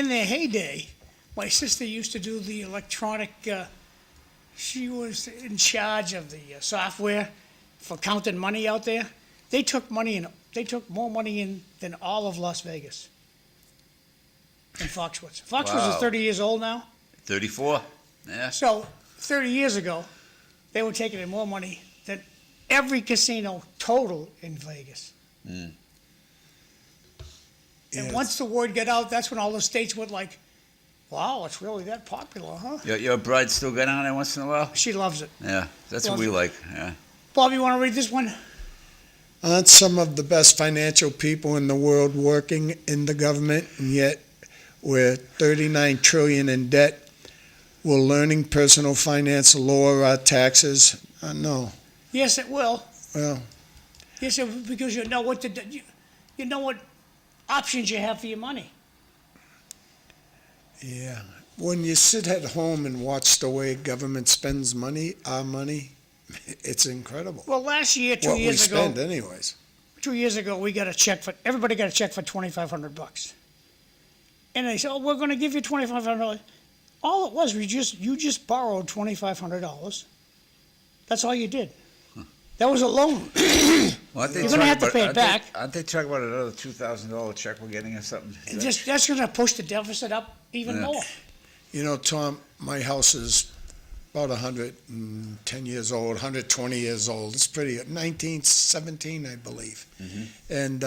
their heyday, my sister used to do the electronic. She was in charge of the software for counting money out there. They took more money in than all of Las Vegas. In Foxwoods. Foxwoods is Wow. 30 years old now. 34. Yeah. So 30 years ago, they were taking in more money than every casino total in Vegas. And Yeah. once the word got out, that's when all the states went like, wow, it's really that popular, huh? Your bride still get on there once in a while? She loves it. Yeah, that's what we like. Yeah. Bob, you want to read this one? Aren't some of the best financial people in the world working in the government, and yet we're $39 trillion in debt? Will learning personal finance lower our taxes? No. Yes, it will. Well, Yes, because you know what you know what options you have for your money. yeah. When you sit at home and watch the way government spends money, our money, it's incredible. Well, last year, What we years ago, spend, anyways. 2 years ago, everybody got a check for $2,500. And they said, oh, we're going to give you $2,500. All it was, you just borrowed $2,500. That's all you did. That was a loan. Well, You're gonna have to pay it back. Aren't they talking about another $2,000 check we're getting or something? That's going to push the deficit up even Yeah. more. You know, Tom, my house is about 110 years old, 120 years old. It's pretty, 1917, I believe. And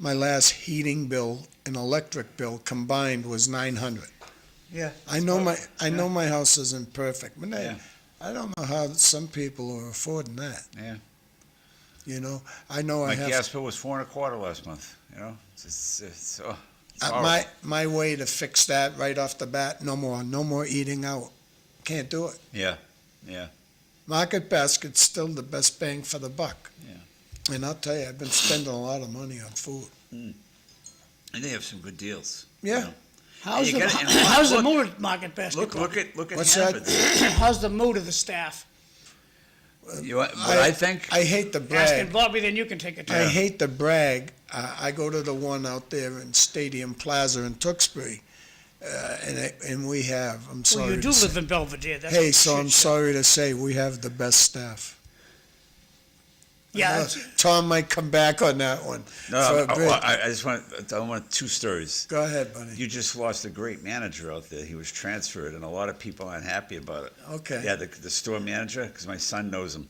my last heating bill and electric bill combined was $900. Yeah. I know my house isn't perfect, but Yeah. I don't know how some people are affording that. Yeah. You know, I know My I have gas bill was $4.25 last month. You know, it's my horrible. my way to fix that right off the bat. No more eating out. Can't do it. Yeah. Market basket's still the best bang for the buck. Yeah. And I'll tell you, I've been spending a lot of money on food. And they have some good deals. Yeah. You know. How's You the, gotta- and how's the look- mood at Market Basketball? Look at What's that? Hanford's. How's the mood of the staff? What I think. I hate to Asking brag. Bobby, then you can take it. I hate to brag. I go to the one out there in Stadium Plaza in Tewksbury, and we have. I'm sorry. Well, you to do say- live in Belvedere. That's Hey, what so you I'm should say. sorry to say we have the best staff. Yeah, Tom might come back on that one. No, for a bit. I just want two stories. Go ahead, buddy. You just lost a great manager out there. He was transferred, and a lot of people aren't happy about it. Okay. Yeah, the store manager, because my son knows him.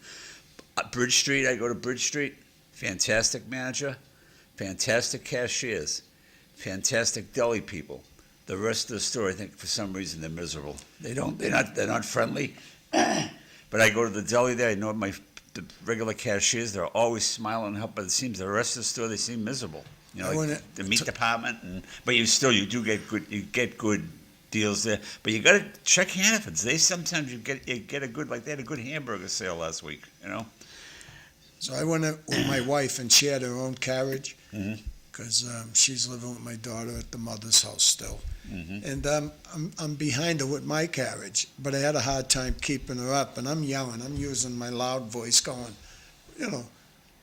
Bridge Street, I go to Bridge Street. Fantastic manager, fantastic cashiers, fantastic deli people. The rest of the store, I think, for some reason, they're miserable. They're not friendly. But I go to the deli there. I know the regular cashiers. They're always smiling and helping. But it seems the rest of the store, they seem miserable. You know, like the meat department, but you do get good deals there. But you got to check Hannaford's. They sometimes you get a good, like they had a good hamburger sale last week. You know. So I went out with my wife, and she had her own carriage Mhm. because she's living with my daughter at the mother's house still. Mhm. And I'm behind her with my carriage, but I had a hard time keeping her up. And I'm yelling. I'm using my loud voice, going,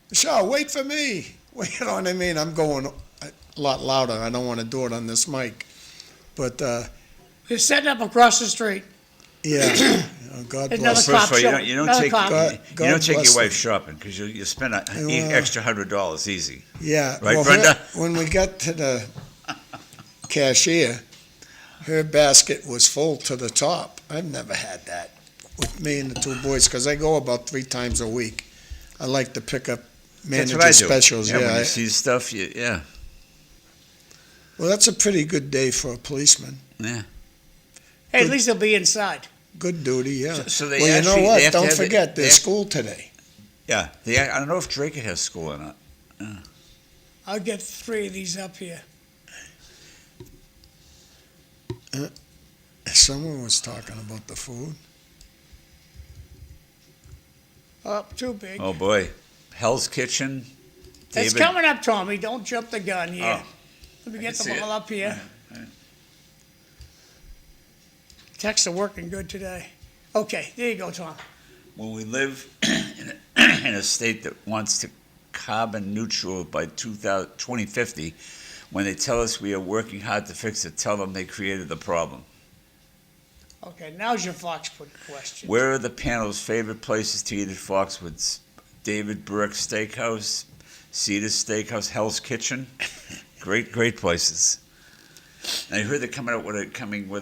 Michelle, wait for me. You know what I mean? I'm going a lot louder. I don't want to do it on this mic, but They're setting up across the street. yeah. God Another bless. cop First of all, show. you don't Another take cop. God you don't take bless your wife them. shopping because you spend an Well, extra $100 easy. Yeah. Right, well, Brenda? when we got to the cashier, her basket was full to the top. I've never had that with me and the two boys because I go about 3 times a week. I like to pick up That's manager what I do. specials. Yeah, Yeah. when you see stuff, yeah. Well, that's a pretty good day for a policeman. Hey, at least they'll be inside. Good duty, yeah. So they well, you know actually- they what? have to Don't have forget, they there's have- school today. Yeah, I don't know if Drake has school or not. I'll get 3 of these up here. Someone was talking about the food. Up too big. Oh boy, Hell's Kitchen. It's David, coming up, Tommy. Don't jump the gun here. Oh, Let me I get can see them it. all up here. Texts are working good today. Okay, there you go, Tom. When we live in a state that wants to carbon neutral by 2050, when they tell us we are working hard to fix it, tell them they created the problem. Okay, now's your Foxwood question. Where are the panel's favorite places to eat at Foxwoods? David Burke Steakhouse, Cedar Steakhouse, Hell's Kitchen. Great places. And I heard they're coming out with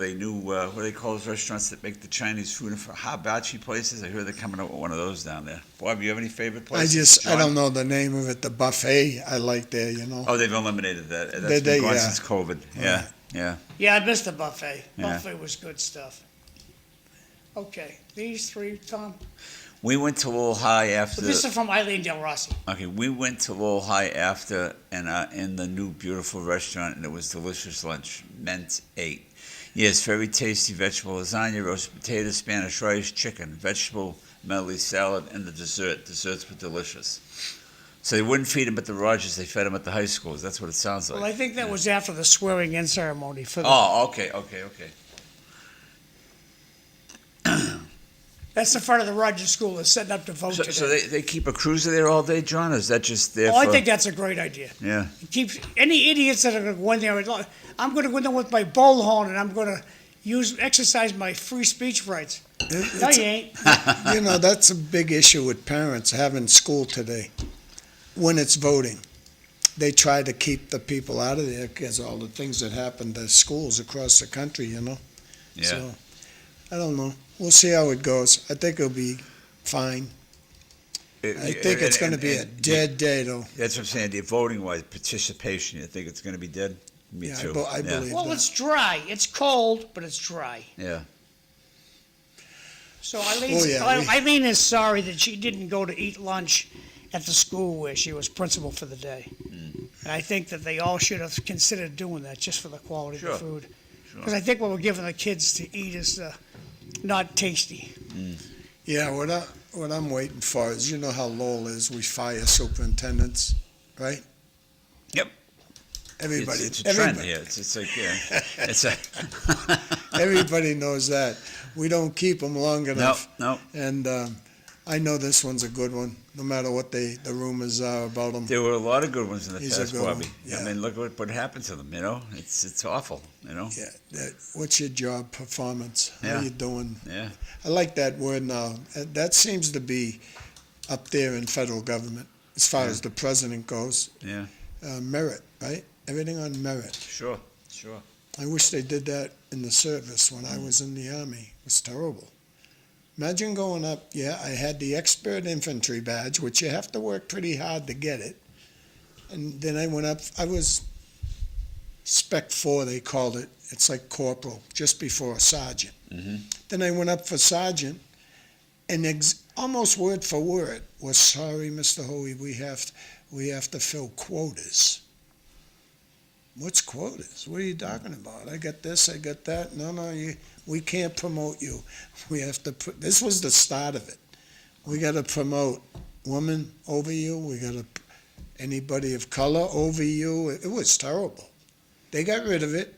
a new, what do they call those restaurants that make the Chinese food and for hibachi places? I heard they're coming out with one of those down there. Bob, you have any favorite places? I don't know the name of it. The buffet I like there, Oh, they've eliminated that. That's Did they? been gone Yeah. since COVID. Yeah, yeah. Yeah, I missed the buffet. Yeah. Buffet was good stuff. Okay, these 3, Tom. We went to Lowell High after. This is from Eileen Del Rossi. Okay, we went to Lowell High after and in the new beautiful restaurant, and it was delicious lunch. Meant 8. Yes, very tasty vegetable lasagna, roasted potatoes, Spanish rice, chicken, vegetable medley salad, and the dessert. Desserts were delicious. So they wouldn't feed them at the Rogers; they fed them at the high schools. That's what it sounds like. Well, I think that was after the swearing-in ceremony for the. Oh, okay. That's the front of the Rogers School that's setting up to vote today. So they keep a cruiser there all day, John? Or is that just there Oh, I for? think that's a great idea. Yeah. Keep any idiots that are going to go in there. I'm going to go in there with my bullhorn and I'm going to exercise my free speech rights. No, you ain't. That's a big issue with parents having school today when it's voting. They try to keep the people out of there because all the things that happen to schools across the country, Yeah. So, I don't know. We'll see how it goes. I think it'll be fine. I think it's going to be a dead day, though. That's what I'm saying. The voting-wise, participation, you think it's going to be dead? Me Yeah, too. I believe Well, that. it's dry. It's cold, but it's dry. Yeah. So yeah, Eileen is sorry that she didn't go to eat lunch at the school where she was principal for the day. And I think that they all should have considered doing that just for the quality of the food. Sure. Because I think what we're giving the kids to eat is not tasty. Yeah, what I'm waiting for is, how Lowell is. We fire superintendents, right? Yep. Everybody, It's a trend everybody, here. It's like, yeah, it's a, everybody knows that. We don't keep them long enough. no. And I know this one's a good one, no matter what the rumors are about him. There were a lot of good ones in the He's a past, good one, Bobby. yeah. I mean, look what happened to them. You know, it's awful. You know. Yeah. What's your job performance? How Yeah. you doing? Yeah. I like that word now. That seems to be up there in federal government as far as the president goes. Yeah. Merit, right? Everything on merit. Sure. I wish they did that in the service when I was in the Army. It was terrible. Imagine going up, I had the expert infantry badge, which you have to work pretty hard to get it. And then I went up, I was Spec 4, they called it. It's like corporal, just before a sergeant. Mm-hmm. Then I went up for sergeant, and almost word for word was, sorry, Mr. Hoey, we have to fill quotas. What's quotas? What are you talking about? I got this, I got that. No, we can't promote you. We have to put, this was the start of it. We got to promote women over you. We got to, anybody of color over you. It was terrible. They got rid of it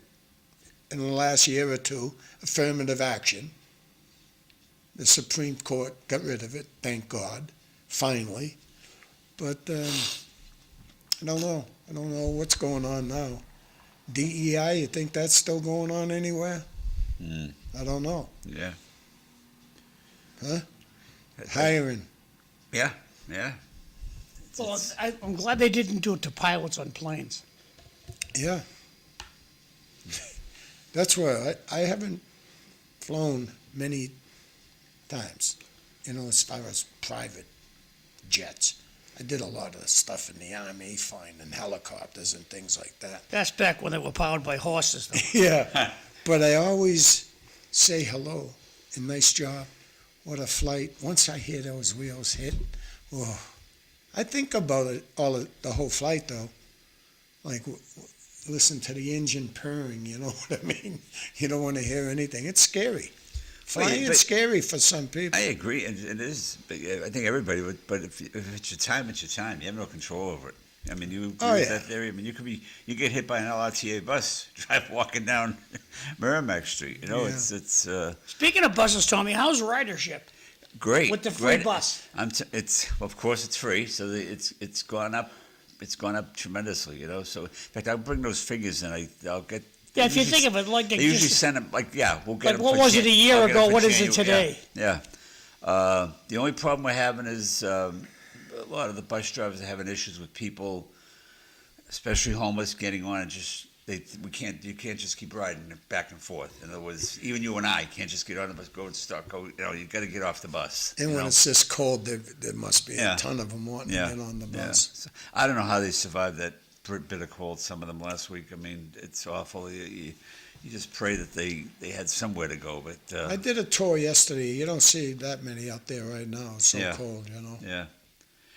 in the last year or two, affirmative action. The Supreme Court got rid of it, thank God, finally. But I don't know. I don't know what's going on now. DEI, you think that's still going on anywhere? I don't know. Yeah. Huh? Hiring. Yeah. Well, I'm glad they didn't do it to pilots on planes. Yeah. That's where I haven't flown many times, as far as private jets. I did a lot of stuff in the Army, flying helicopters and things like that. That's back when they were powered by horses, though. Yeah, but I always say hello and nice job. What a flight. Once I hear those wheels hit, oh, I think about it, the whole flight, though. Like, listen to the engine purring, you know what I mean? You don't want to hear anything. It's scary. Flying is scary for some people. I agree, and it is. I think everybody would. But if it's your time, it's your time. You have no control over it. I mean, you agree with that theory. I mean, you get hit by an LRTA bus walking down Merrimack Street. You know, it's. Speaking of buses, Tommy, how's ridership? Great. With the free bus. It's of course it's free, so it's gone up. It's gone up tremendously. You know, so in fact I'll bring those figures and I'll get. Yeah, if you think of it, like they usually send them we'll get like them. What was it a year ago? What is it today? Yeah. The only problem we're having is a lot of the bus drivers are having issues with people, especially homeless, getting on and you can't just keep riding back and forth. In other words, even you and I can't just get on the bus, go and start. You got to get off the bus. And when it's this cold, there must be a ton of them wanting to get on the bus. Yeah. So, I don't know how they survived that bit of cold, some of them last week. I mean, it's awful. You just pray that they had somewhere to go. But I did a tour yesterday. You don't see that many out there right now. It's so Yeah. cold, Yeah.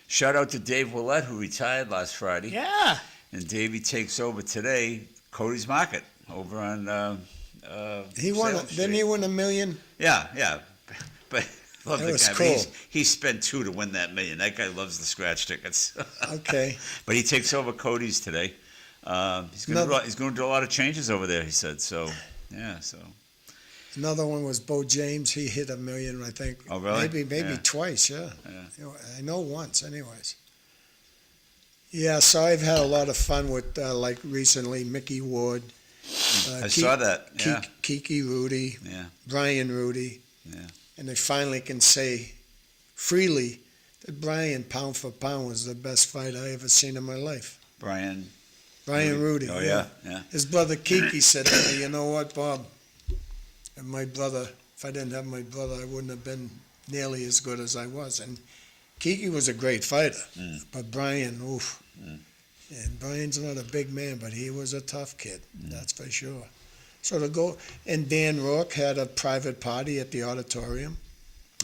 Shout out to Dave Willett, who retired last Friday. Yeah. And Davey takes over today, Cody's Market, over on He won. Salem Didn't he Street. win $1 million? Yeah. But love That the was guy. cool. But he spent $2 to win that $1 million. That guy loves the scratch tickets. Okay. But he takes over Cody's today. He's going to do a lot of changes over there, he said. So, yeah. So. Another one was Bo James. He hit $1 million, I think. Oh, really? Maybe Yeah. twice. Yeah. Yeah. I know once, anyways. Yeah. So I've had a lot of fun with like recently Mickey Ward. I saw that. Yeah. Kiki Rudy. Yeah. Brian Rudy. Yeah. And they finally can say freely that Brian, pound for pound, was the best fight I ever seen in my life. Brian Rudy. Oh, yeah. His brother Kiki said to me, you know what, Bob? And my brother, if I didn't have my brother, I wouldn't have been nearly as good as I was. And Kiki was a great fighter. But Brian, oof. And Brian's not a big man, but he was a tough kid. That's for sure. So to go, and Dan Rourke had a private party at the auditorium.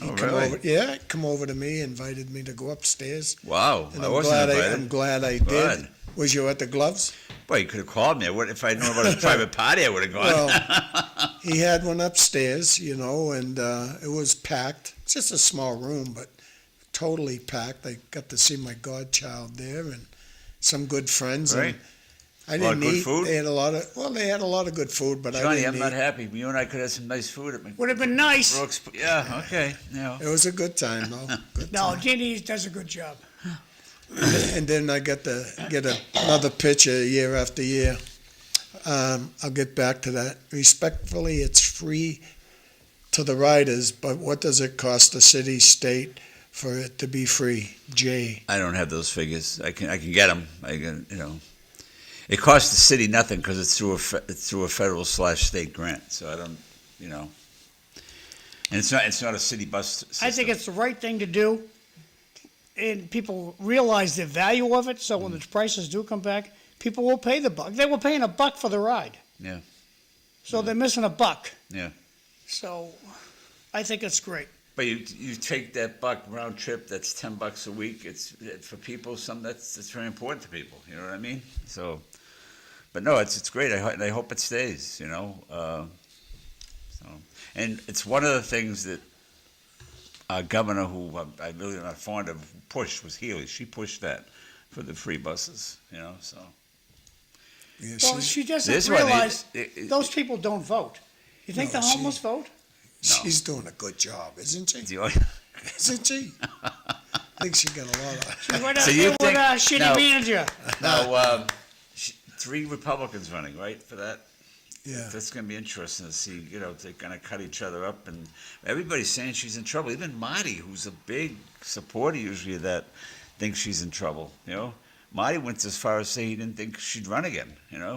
Really? Come over to me, invited me to go upstairs. Wow. And I wasn't invited. I'm glad I did. Good. Was you at the gloves? Well, you could have called me. If I'd known about his private party, I would have gone. Well, he had one upstairs, and it was packed. It's just a small room, but totally packed. I got to see my godchild there and some good friends. Right. And I A lot of didn't good eat. food? They had a lot of good food, but I Johnny, didn't I'm not eat. happy. You and I could have some nice food at Would have been nice. Brooks. Yeah, okay. Yeah. It was a good time, though. Good No, time. Ginny does a good job. And then I get another picture year after year. I'll get back to that. Respectfully, it's free to the riders, but what does it cost the city, state for it to be free? Jay. I don't have those figures. I can get them. It costs the city nothing because it's through a federal/state grant. So I don't, and it's not a city bus system. I think it's the right thing to do, and people realize the value of it, so when the prices do come back, people will pay the buck. They were paying $1 for the ride. Yeah. So they're missing $1. Yeah. So I think it's great. But you take that buck round trip. That's $10 a week. It's for people. That's very important to people. You know what I mean? So, but no, it's great. I hope it stays. So, and it's one of the things that our governor, who I'm really not fond of, pushed was Healy. She pushed that for the free buses. So. Yeah, Well, she doesn't This one, realize it- those people don't vote. You think No, the homeless vote? she's doing a good job, isn't she? the- Isn't she? I think she got a lot of. She's right So up you there with think- a shitty now- manager. Now, 3 Republicans running, right, for that? Yeah. That's going to be interesting to see. They're going to cut each other up, and everybody's saying she's in trouble. Even Marty, who's a big supporter usually of that, thinks she's in trouble. Marty went as far as say he didn't think she'd run again.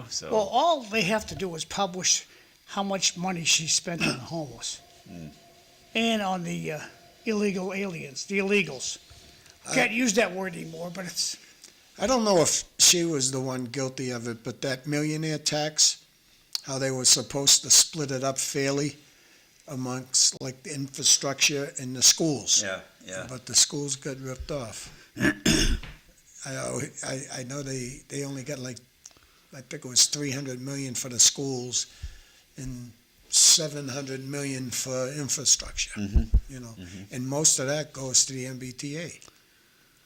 So. Well, all they have to do is publish how much money she spent on the homeless and on the illegal aliens, the illegals. Can't use that word anymore, but it's I don't know if she was the one guilty of it, but that millionaire tax, how they were supposed to split it up fairly amongst like the infrastructure and the schools. Yeah. But the schools got ripped off. I know they only got I think it was 300 million for the schools and 700 million for infrastructure. And most of that goes to the MBTA.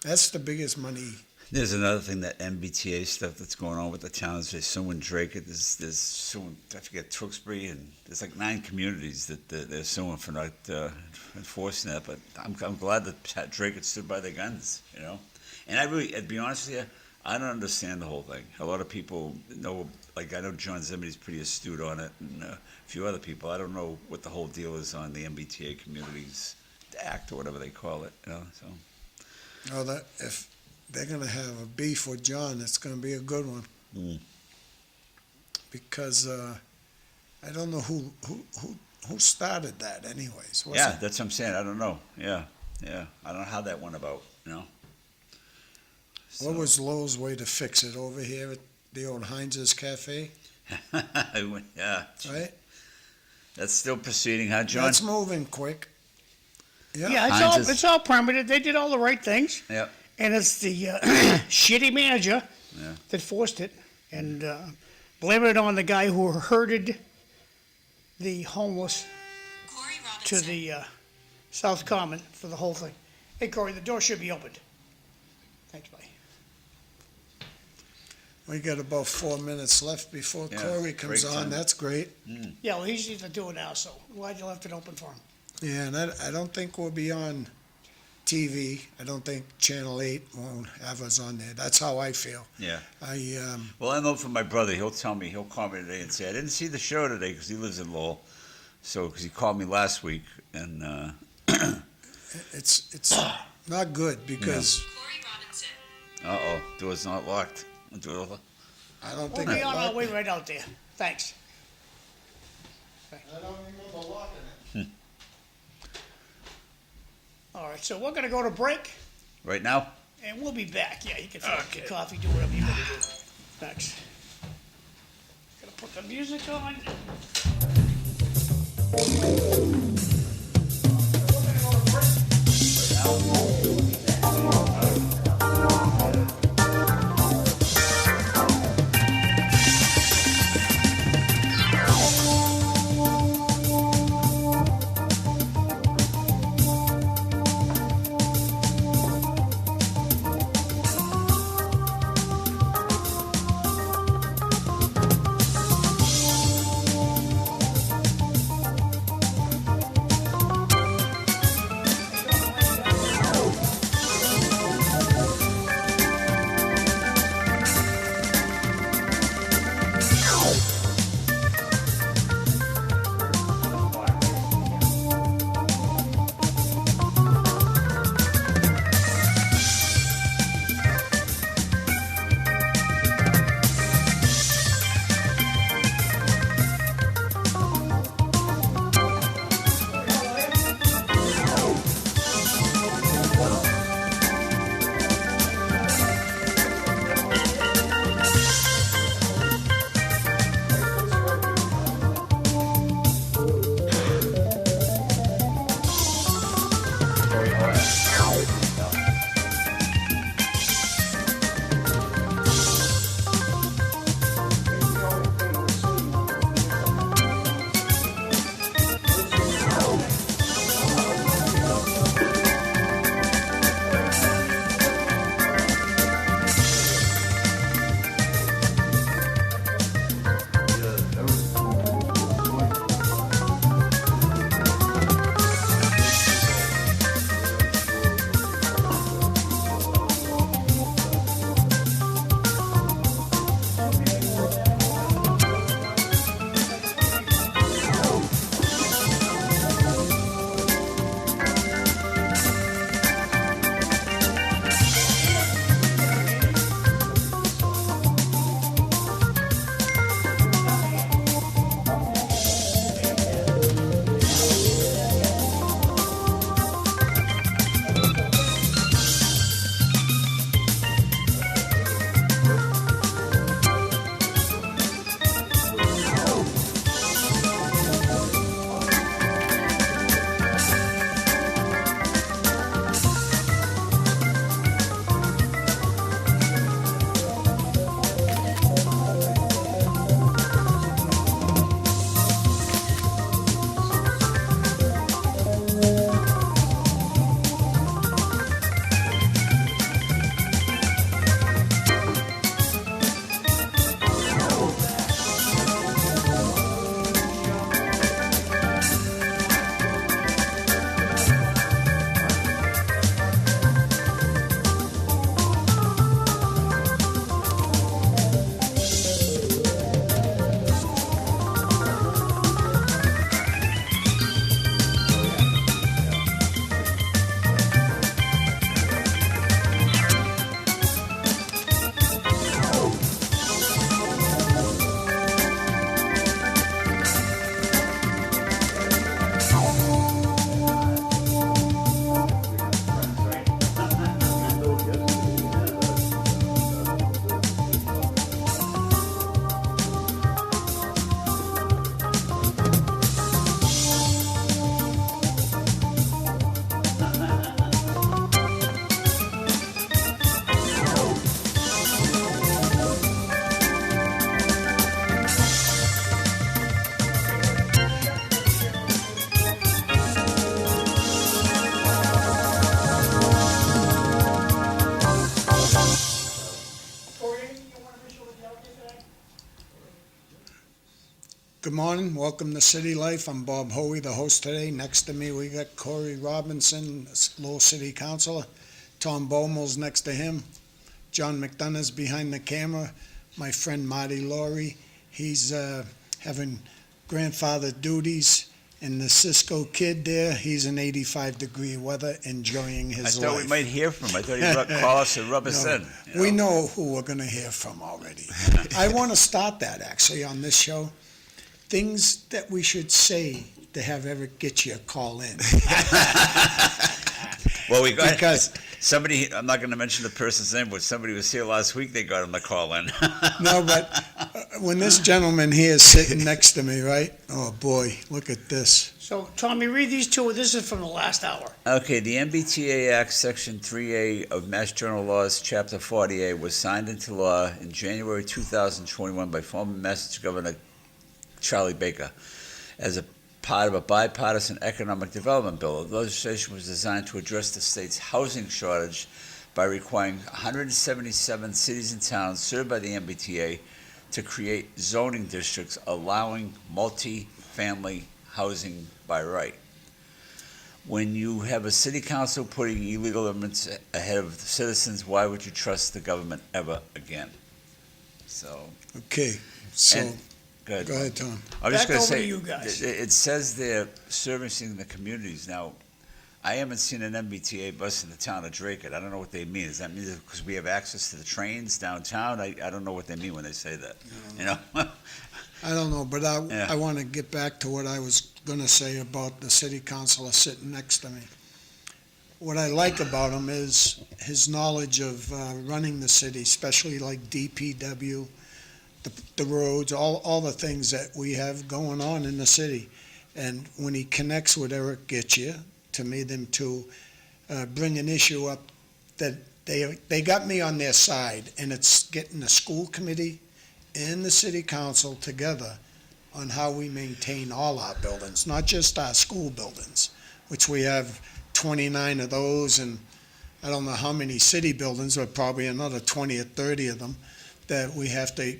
That's the biggest money. There's another thing, that MBTA stuff that's going on with the towns. They're suing Drake. There's suing, I forget, Tewksbury, and there's like 9 communities that they're suing for not enforcing that. But I'm glad that Drake had stood by their guns, And I'd be honest with you, I don't understand the whole thing. A lot of people know, I know John Zimmer's pretty astute on it, and a few other people. I don't know what the whole deal is on the MBTA Communities Act or whatever they call it, so. Oh, that if they're going to have a beef with John, it's going to be a good one. Because I don't know who started that, anyways. Was Yeah, it? that's what I'm saying. I don't know. Yeah. I don't know how that went about, So. What was Lowell's way to fix it over here at the old Heinz's Cafe? Yeah. Right? That's still proceeding, huh, John? That's moving quick. yeah, Heinz's- it's all permitted. They did all the right things, Yep. and it's the shitty manager Yeah. that forced it, and blame it on the guy who herded the homeless to the South Common for the whole thing. Hey, Corey, the door should be opened. Thanks, buddy. We got about 4 minutes left before Yeah, Corey comes break on. time. That's great. Yeah, well, he's either doing now, so glad you left it open for him. Yeah, and I don't think we'll be on TV. I don't think Channel 8 won't have us on there. That's how I feel. Yeah. I Well, I know from my brother, he'll call me today and say, I didn't see the show today because he lives in Lowell. So, because he called me last week, and it's not good because door's not locked. Door. I don't We'll think be on our way right out there. Thanks. I don't remember locking it. All right, so we're gonna go to break, Right now? and we'll be back. Yeah, you can fill up your coffee, do whatever you gotta do. Thanks. Gonna put the music on. Good morning, welcome to City Life. I'm Bob Hoey, the host today. Next to me, we got Corey Robinson, Lowell City Councilor. Tom Bomil's next to him. John McDonough's behind the camera. My friend Marty Lorrey, he's having grandfather duties. And the Cisco kid there, he's in 85-degree weather, enjoying his life. I thought we might hear from him. I thought he'd call us and rub us in. We know who we're going to hear from already. I want to start that, actually, on this show. Things that we should say to have Eric get you a call in. Well, we got Because somebody, I'm not going to mention the person's name, but somebody was here last week, they got him to call in. no, but when this gentleman here is sitting next to me, right? Oh boy, look at this. So, Tommy, read these two. This is from the last hour. Okay, the MBTA Act, Section 3A of Mass General Laws, Chapter 48, was signed into law in January 2021 by former Massachusetts Governor Charlie Baker as a part of a bipartisan economic development bill. The legislation was designed to address the state's housing shortage by requiring 177 cities and towns served by the MBTA to create zoning districts allowing multi-family housing by right. When you have a city council putting illegal limits ahead of the citizens, why would you trust the government ever again? So, Okay, so And- go ahead, Tom. I was just Back going to over say, to you guys. it says they're servicing the communities. Now, I haven't seen an MBTA bus in the town of Drake. I don't know what they mean. Does that mean because we have access to the trains downtown? I don't know what they mean when they say that. You know? I don't know, but Yeah. I want to get back to what I was going to say about the city councilor sitting next to me. What I like about him is his knowledge of running the city, especially like DPW, the roads, all the things that we have going on in the city. And when he connects with Eric Getchia, to me, them two bring an issue up that they got me on their side, and it's getting the school committee and the city council together on how we maintain all our buildings, not just our school buildings, which we have 29 of those, and I don't know how many city buildings, but probably another 20 or 30 of them that we have to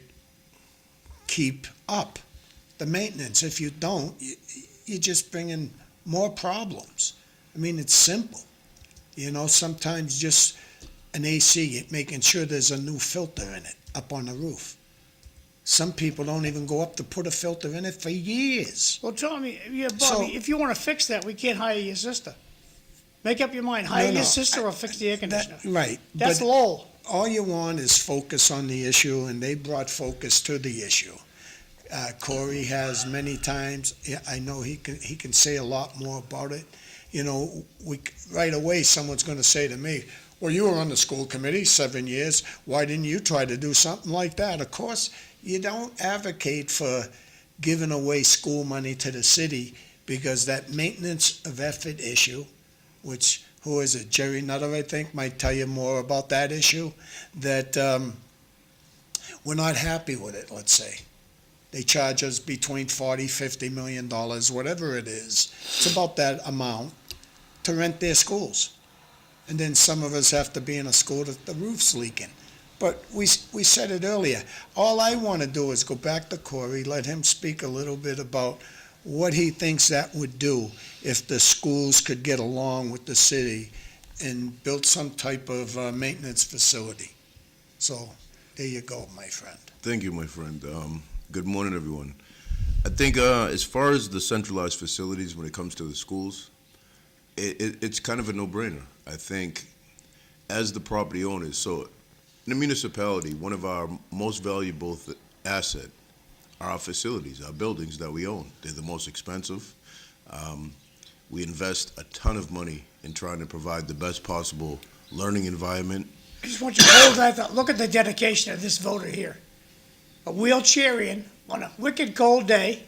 keep up. The maintenance, if you don't, you're just bringing more problems. I mean, it's simple. You know, sometimes just an AC, making sure there's a new filter in it up on the roof. Some people don't even go up to put a filter in it for years. Well, Tommy, yeah, Bobby, So- if you want to fix that, we can't hire your sister. Make up your mind. Hire No, your no, sister or fix the air conditioner. Right. That's but Lowell. all you want is focus on the issue, and they brought focus to the issue. Corey has many times. Yeah, I know he can say a lot more about it. You know, right away someone's going to say to me, "Well, you were on the school committee 7 years. Why didn't you try to do something like that?" Of course, you don't advocate for giving away school money to the city because that maintenance of effort issue, which who is it, Jerry Nutter, I think, might tell you more about that issue, that we're not happy with it, let's say. They charge us between $40-50 million, whatever it is. It's about that amount to rent their schools. And then some of us have to be in a school that the roof's leaking. But we said it earlier. All I want to do is go back to Corey, let him speak a little bit about what he thinks that would do if the schools could get along with the city and build some type of maintenance facility. So there you go, my friend. Thank you, my friend. Good morning, everyone. I think as far as the centralized facilities when it comes to the schools, it's kind of a no-brainer. I think as the property owners, so in a municipality, one of our most valuable asset are our facilities, our buildings that we own. They're the most expensive. We invest a ton of money in trying to provide the best possible learning environment. I just want you to hold that thought. Look at the dedication of this voter here. A wheelchairian on a wicked cold day,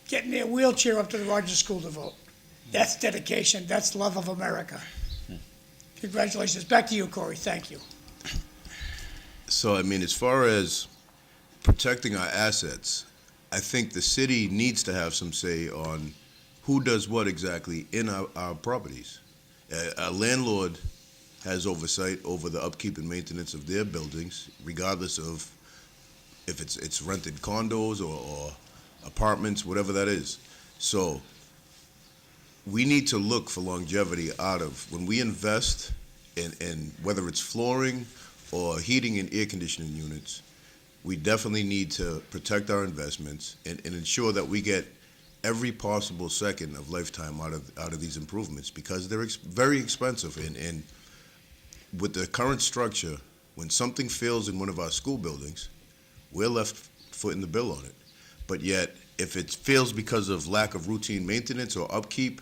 getting their wheelchair up to the Rogers School to vote. That's dedication. That's love of America. Congratulations. Back to you, Corey. Thank you. So, I mean, as far as protecting our assets, I think the city needs to have some say on who does what exactly in our properties. A landlord has oversight over the upkeep and maintenance of their buildings, regardless of if it's rented condos or apartments, whatever that is. So we need to look for longevity out of when we invest in whether it's flooring or heating and air conditioning units. We definitely need to protect our investments and ensure that we get every possible second of lifetime out of these improvements, because they're very expensive. And with the current structure, when something fails in one of our school buildings, we're left footing the bill on it. But yet, if it fails because of lack of routine maintenance or upkeep,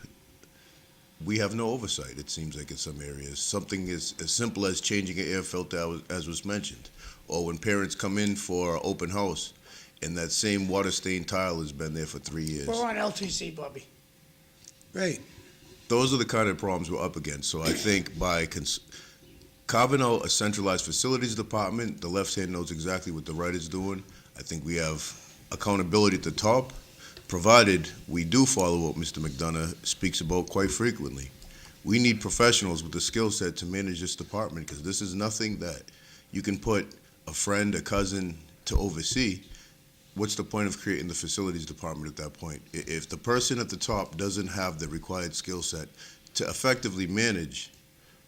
we have no oversight, it seems like, in some areas. Something as simple as changing an air filter, as was mentioned, or when parents come in for an open house and that same water-stained tile has been there for 3 years. We're on LTC, Bobby. Great. Those are the kind of problems we're up against. So I think by carving out a centralized facilities department, the left hand knows exactly what the right is doing. I think we have accountability at the top, provided we do follow what Mr. McDonough speaks about quite frequently. We need professionals with the skill set to manage this department, because this is nothing that you can put a friend, a cousin to oversee. What's the point of creating the facilities department at that point? If the person at the top doesn't have the required skill set to effectively manage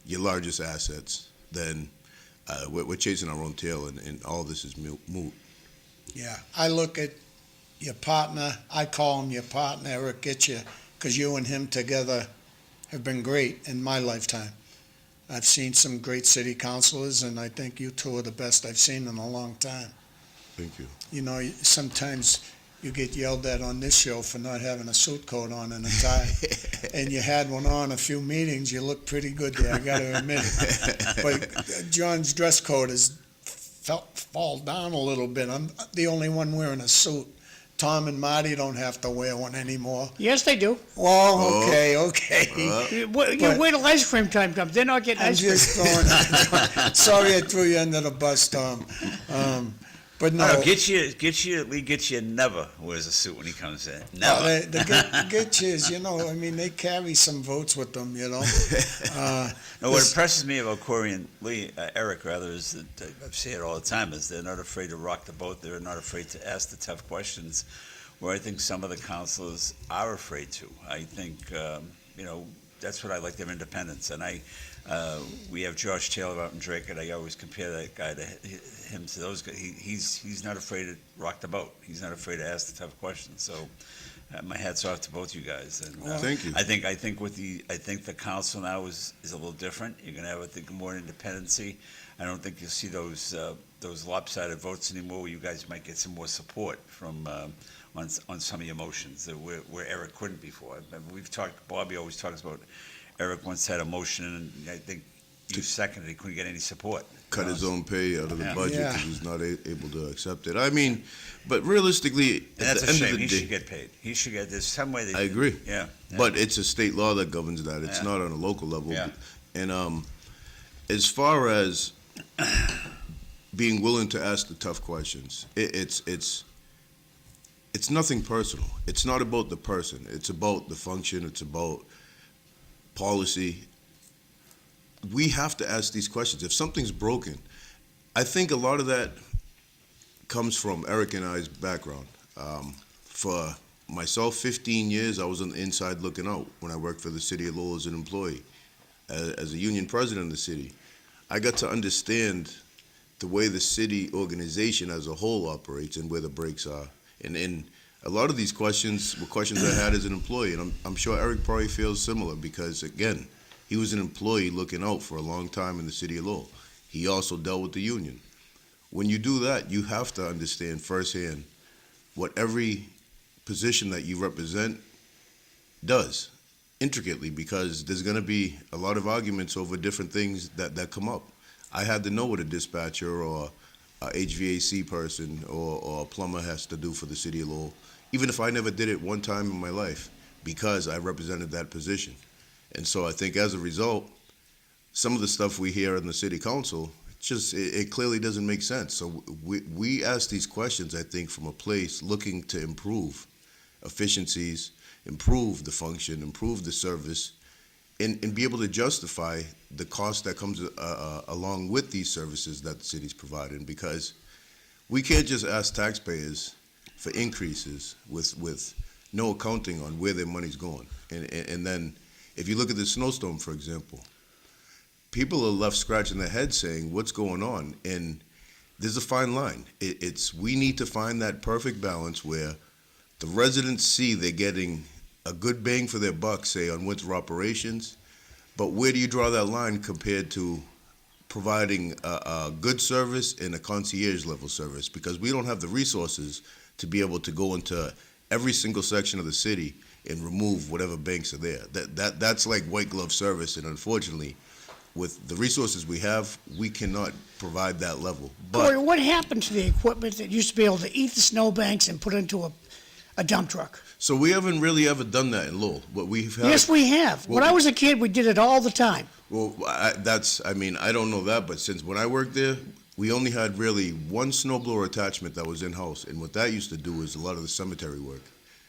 your largest assets, then we're chasing our own tail, and all this is moot. Yeah, I look at your partner, I call him your partner, Eric Gitcher, because you and him together have been great in my lifetime. I've seen some great city councilors, and I think you two are the best I've seen in a long time. Thank you. You know, sometimes you get yelled at on this show for not having a suit coat on and a tie. And you had one on a few meetings, you look pretty good there, I gotta admit it. But John's dress code has fall down a little bit. I'm the only one wearing a suit. Tom and Marty don't have to wear one anymore. Yes, they do. Well, okay. You wait till ice cream time comes. They're not getting I'm ice cream. just throwing. Sorry, I threw you under the bus, Tom. But no, Get you never wears a suit when he comes in. Never. the Gitches, you know, I mean, they carry some votes with them, you know. No, what impresses me about Corey and Eric, rather, is that I say it all the time, is they're not afraid to rock the boat. They're not afraid to ask the tough questions, where I think some of the councilors are afraid to. I think, that's what I like, their independence. And we have George Taylor out in Drake, and I always compare that guy to him to those guys. He's not afraid to rock the boat. He's not afraid to ask the tough questions. So my hat's off to both you guys. And Thank you. I think the council now is a little different. You're going to have, I think, more independency. I don't think you'll see those lopsided votes anymore, where you guys might get some more support from on some of your motions where Eric couldn't before. We've talked. Bobby always talks about Eric once had a motion, and I think you seconded. He couldn't get any support. Cut his own pay out of the Yeah. budget Yeah. because he's not able to accept it. I mean, but realistically, And at that's the a end shame. of the He day, should get paid. He should get. There's some way. I agree. Yeah. But it's a state law that governs that. It's Yeah. not on a local level. Yeah. And as far as being willing to ask the tough questions, it's nothing personal. It's not about the person. It's about the function. It's about policy. We have to ask these questions. If something's broken, I think a lot of that comes from Eric and I's background. For myself, 15 years, I was on the inside looking out when I worked for the city of Lowell as an employee. As a union president of the city, I got to understand the way the city organization as a whole operates and where the breaks are. And a lot of these questions were questions I had as an employee, and I'm sure Eric probably feels similar because, again, he was an employee looking out for a long time in the city of Lowell. He also dealt with the union. When you do that, you have to understand firsthand what every position that you represent does intricately, because there's going to be a lot of arguments over different things that come up. I had to know what a dispatcher or a HVAC person or a plumber has to do for the city of Lowell, even if I never did it one time in my life, because I represented that position. And so I think as a result, some of the stuff we hear in the city council, it clearly doesn't make sense. So we ask these questions, I think, from a place looking to improve efficiencies, improve the function, improve the service, and be able to justify the cost that comes along with these services that the city's providing. Because we can't just ask taxpayers for increases with no accounting on where their money's going. And then, if you look at the snowstorm, for example, people are left scratching their heads saying, what's going on? And there's a fine line. We need to find that perfect balance where the residents see they're getting a good bang for their buck, say, on winter operations, but where do you draw that line compared to providing a good service and a concierge level service? Because we don't have the resources to be able to go into every single section of the city and remove whatever banks are there. That's like white glove service, and unfortunately, with the resources we have, we cannot provide that level. Corey, But what happened to the equipment that used to be able to eat the snowbanks and put into a dump truck? so we haven't really ever done that in Lowell. But we've had. Yes, we have. When Well, I was a kid, we did it all the time. Well, I don't know that, but since when I worked there, we only had really one snowblower attachment that was in-house, and what that used to do is a lot of the cemetery work,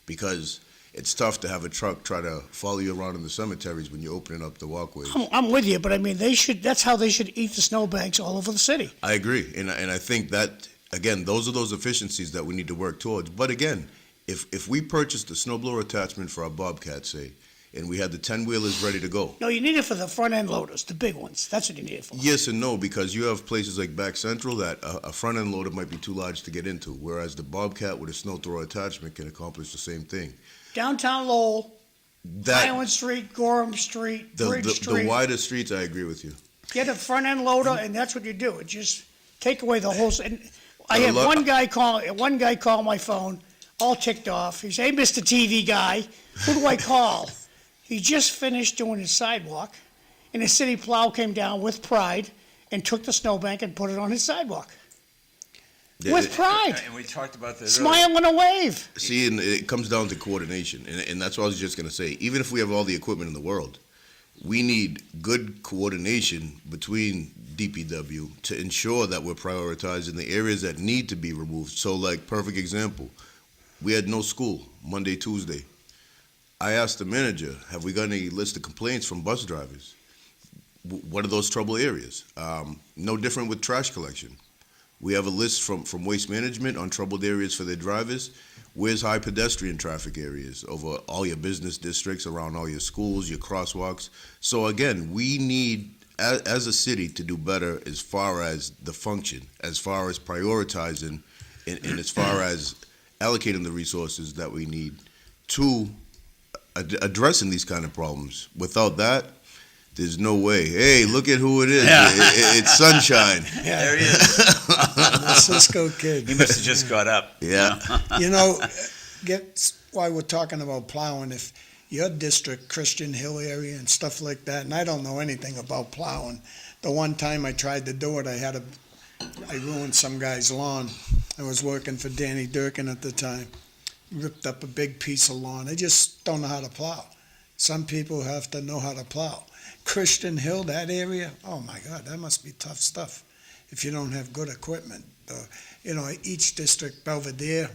because it's tough to have a truck try to follow you around in the cemeteries when you're opening up the walkways. I'm with you, but I mean, that's how they should eat the snowbanks all over the city. I agree, and I think that, again, those are those efficiencies that we need to work towards. But again, if we purchased a snowblower attachment for our Bobcat, say, and we had the 10-wheelers ready to go. No, you need it for the front-end loaders, the big ones. That's what you need it for. Yes and no, because you have places like Back Central that a front-end loader might be too large to get into, whereas the Bobcat with a snow thrower attachment can accomplish the same thing. Downtown Lowell, That Island Street, Gorham Street, Bridge the Street. wider streets, I agree with you. Get a front-end loader, and that's what you do. It just take away the whole. And I A had lot- one guy call my phone, all ticked off. He said, "Hey, Mr. TV guy, who do I call?" He just finished doing his sidewalk, and the city plow came down with pride and took the snowbank and put it on his sidewalk. With pride. And we talked about this. Smile and a wave. See, and it comes down to coordination, and that's what I was just going to say. Even if we have all the equipment in the world, we need good coordination between DPW to ensure that we're prioritizing the areas that need to be removed. So, like, perfect example, we had no school Monday, Tuesday. I asked the manager, have we got any list of complaints from bus drivers? What are those trouble areas? No different with trash collection. We have a list from Waste Management on troubled areas for their drivers. Where's high pedestrian traffic areas over all your business districts, around all your schools, your crosswalks? So again, we need, as a city, to do better as far as the function, as far as prioritizing, and as far as allocating the resources that we need to addressing these kind of problems. Without that, there's no way. Hey, look at who it is. Yeah. It's Sunshine. There he is. The Cisco kid. He must have just got up. Yeah. You know, get why we're talking about plowing. If your district, Christian Hill area and stuff like that, and I don't know anything about plowing. The one time I tried to do it, I ruined some guy's lawn. I was working for Danny Durkin at the time. Ripped up a big piece of lawn. I just don't know how to plow. Some people have to know how to plow. Christian Hill, that area, oh my God, that must be tough stuff if you don't have good equipment. Each district, Belvedere,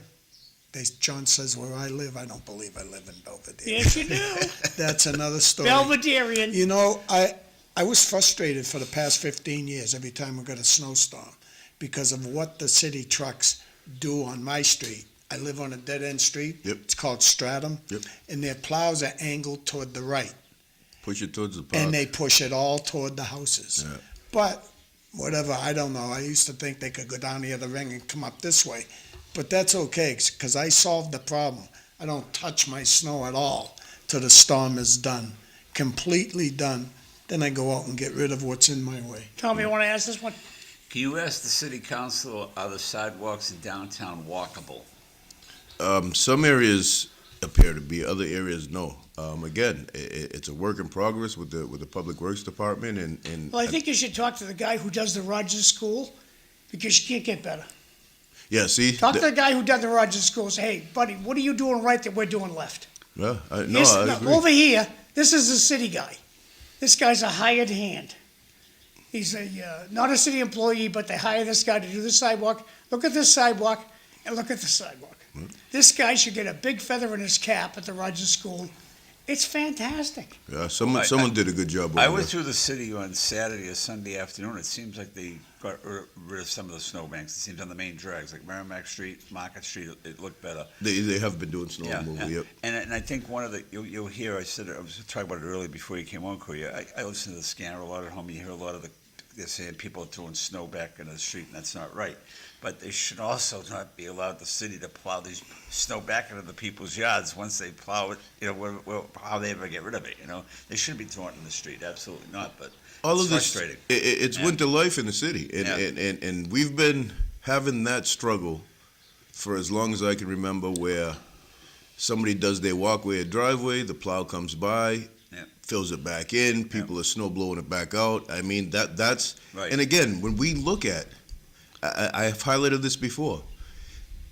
John says where I live, I don't believe I live in Belvedere. Yes, you do. That's another story. Belvederian. You know, I was frustrated for the past 15 years every time we got a snowstorm because of what the city trucks do on my street. I live on a dead-end street. Yep. It's called Stratum. Yep. And their plows are angled toward the right. Push it towards the park. And they push it all toward the houses. Yeah. But whatever, I don't know. I used to think they could go down the other ring and come up this way. But that's okay, because I solved the problem. I don't touch my snow at all till the storm is done, completely done. Then I go out and get rid of what's in my way. Tommy, you want to ask this one? Can you ask the city council, are the sidewalks in downtown walkable? Some areas appear to be, other areas no. Again, it's a work in progress with the Public Works Department, and Well, I think you should talk to the guy who does the Rogers School, because you can't get better. yeah. See, Talk to the guy who does the Rogers School. Say, hey, buddy, what are you doing right that we're doing left? yeah, I This- agree. Over here, this is a city guy. This guy's a hired hand. He's not a city employee, but they hire this guy to do the sidewalk. Look at this sidewalk and look at the sidewalk. This guy should get a big feather in his cap at the Rogers School It's fantastic. Yeah, someone did a good job over I there. went through the city on Saturday or Sunday afternoon. It seems like they got rid of some of the snowbanks. It seems on the main drags, like Merrimack Street, Market Street, it looked better. They have been doing snow Yeah, removal, yep. And I think one of the, you'll hear, I was talking about it earlier before you came on, Corey. I listen to the scanner a lot at home. You hear a lot of they're saying people are throwing snow back into the street, and that's not right. But they should also not be allowed the city to plow these snow back into the people's yards once they plow it. How they ever get rid of it? They shouldn't be throwing it in the street. Absolutely not. But All it's of this, frustrating. it's Yeah. winter life in the city, and, Yeah. and we've been having that struggle for as long as I can remember, where somebody does their walkway or driveway, the plow comes by, Yeah. fills it back in, people are snow blowing it back out. I mean, that's Right. And again, when we look at, I have highlighted this before,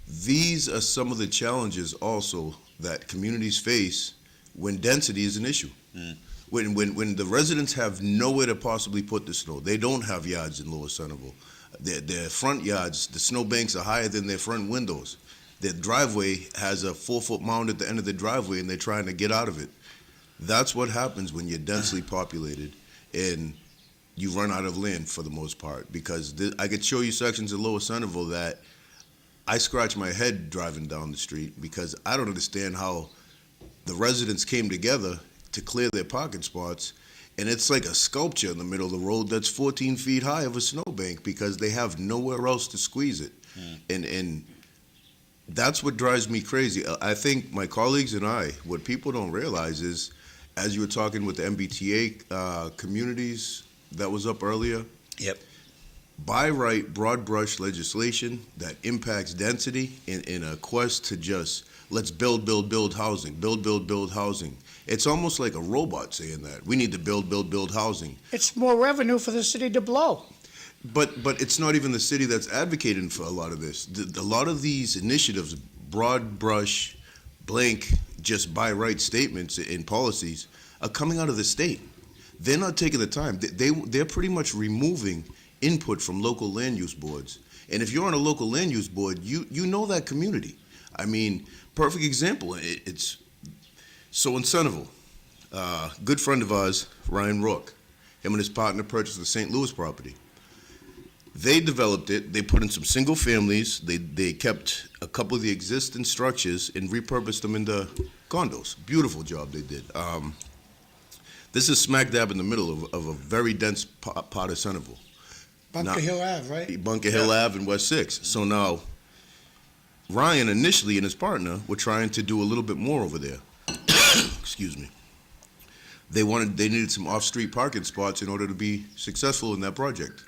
these are some of the challenges also that communities face when density is an issue. When the residents have nowhere to possibly put the snow, they don't have yards in Lower Centerville. Their front yards, the snow banks are higher than their front windows. Their driveway has a 4-foot mound at the end of the driveway, and they're trying to get out of it. That's what happens when you're densely populated and you run out of land for the most part. Because I could show you sections of Lower Centerville that I scratch my head driving down the street, because I don't understand how the residents came together to clear their parking spots, and it's like a sculpture in the middle of the road that's 14 feet high of a snowbank, because they have nowhere else to squeeze it. And that's what drives me crazy. I think my colleagues and I, what people don't realize is, as you were talking with the MBTA communities that was up earlier, Yep. by right broad brush legislation that impacts density in a quest to just let's build housing, build housing. It's almost like a robot saying that. We need to build housing. It's more revenue for the city to blow. But it's not even the city that's advocating for a lot of this. A lot of these initiatives, broad brush, blank, just by right statements and policies, are coming out of the state. They're not taking the time. They're pretty much removing input from local land use boards. And if you're on a local land use board, you know that community. I mean, perfect example. It's so in Centerville, good friend of ours, Ryan Rourke, him and his partner purchased the St. Louis property. They developed it. They put in some single families. They kept a couple of the existing structures and repurposed them into condos. Beautiful job they did. This is smack dab in the middle of a very dense part of Centerville. Bunker Hill Ave, right? Bunker Hill Ave and West 6. So now, Ryan initially and his partner were trying to do a little bit more over there. Excuse me. They needed some off-street parking spots in order to be successful in that project.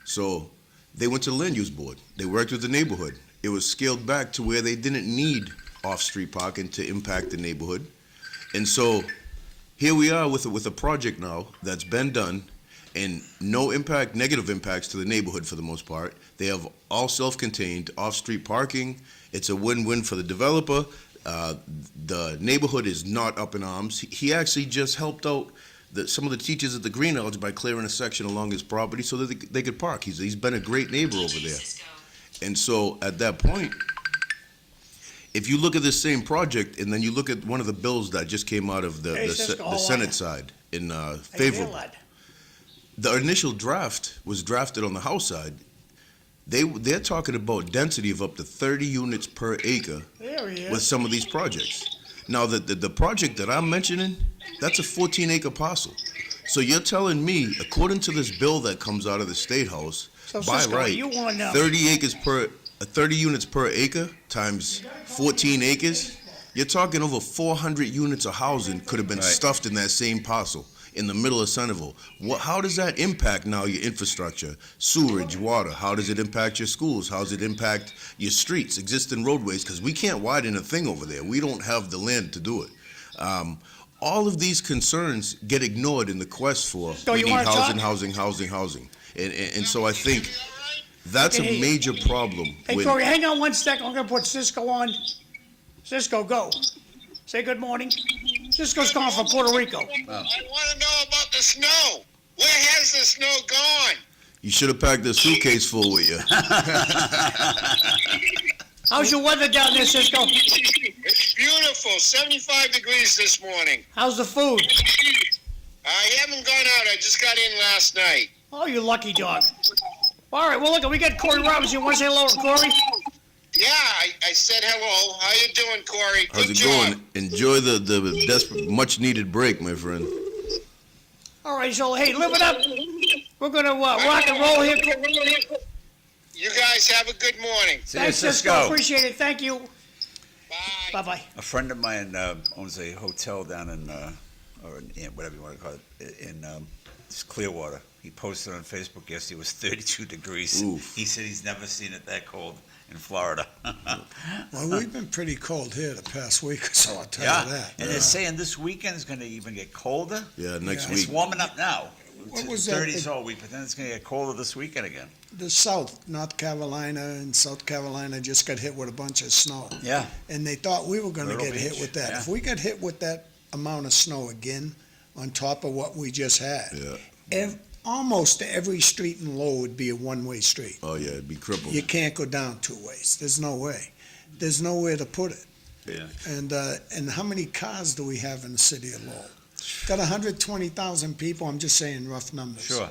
So they went to the land use board. They worked with the neighborhood. It was scaled back to where they didn't need off-street parking to impact the neighborhood. And so here we are with a project now that's been done, and no impact, negative impacts to the neighborhood for the most part. They have all self-contained off-street parking. It's a win-win for the developer. The neighborhood is not up in arms. He actually just helped out some of the teachers at the Greenouts by clearing a section along his property so that they could park. He's been a great neighbor over there. And so at that point, if you look at this same project and then you look at one of the bills that just came out of the Senate side in favorable, the initial draft was drafted on the House side. They're talking about density of up to 30 units per acre with some of these projects. Now, the project that I'm mentioning, that's a 14-acre parcel. So you're telling me, according to this bill that comes out of the State House, by right, 30 units per acre times 14 acres, you're talking over 400 units of housing could have been stuffed in that same parcel in the middle of Centerville. How does that impact now your infrastructure, sewerage, water? How does it impact your schools? How does it impact your streets, existing roadways? Because we can't widen a thing over there. We don't have the land to do it. All of these concerns get ignored in the quest for we need housing. And so I think that's a major problem. Hey, Corey, hang on one second. I'm going to put Cisco on. Cisco, go. Say good morning. Cisco's calling from Puerto Rico. I want to know about the snow. Where has the snow gone? You should have packed a suitcase full with you. How's your weather down there, Cisco? It's beautiful. beautiful. 75 degrees this morning. How's the food? I haven't gone out. I just got in last night. Oh, you lucky dog. All right, well, look, we got Corey Robinson. You want to say hello to Corey? Yeah, I said hello. How you doing, Corey? How's Good it job. going? Enjoy the desperate, much needed break, my friend. All right, so, hey, live it up. We're going to rock and roll here. You guys have a good morning. See you, Thanks, Cisco. Cisco. Appreciate it. Thank you. Bye. Bye-bye. A friend of mine owns a hotel down in whatever you want to call it, in Clearwater. He posted on Facebook yesterday it was 32 degrees. Oof. He said he's never seen it that cold in Florida. Well, we've been pretty cold here the past week or so, I'll tell Yeah, you that. and they're saying this weekend is going to even get colder. Yeah, next Yeah. It's week. warming up now. What It's was that? 30s all week, but then it's going to get colder this weekend again. The South, North Carolina and South Carolina just got hit with a bunch of snow. Yeah. And they thought we were going to Myrtle get hit Beach, with that. yeah. If we got hit with that amount of snow again on top of what we just had, Yeah. almost every street in Lowell would be a one-way street. Oh yeah, it'd be crippled. You can't go down two ways. There's no way. There's nowhere to put it. Yeah. And how many cars do we have in the city of Lowell? Got 120,000 people. I'm just saying rough numbers. Sure.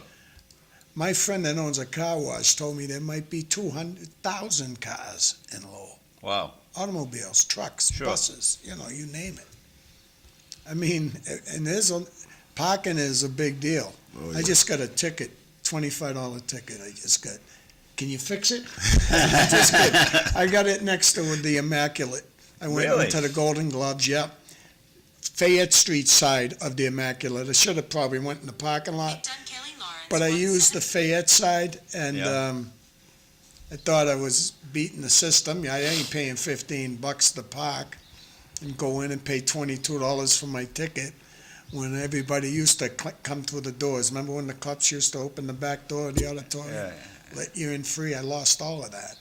My friend that owns a car wash told me there might be 200,000 cars in Lowell. Wow. Automobiles, trucks, Sure. buses, you name it. I mean, and parking is a big deal. Oh, I yeah. just got a ticket, $25 ticket I just got. Can you fix it? I got it next to the Immaculate. I went Really? into the Golden Gloves, yep. Fayette Street side of the Immaculate. I should have probably went in the parking lot. But I used the Fayette side, and Yeah. I thought I was beating the system. I ain't paying $15 to park and go in and pay $22 for my ticket when everybody used to come through the doors. Remember when the cops used to open the back door of the auditorium? Yeah. Let you in free. I lost all of that.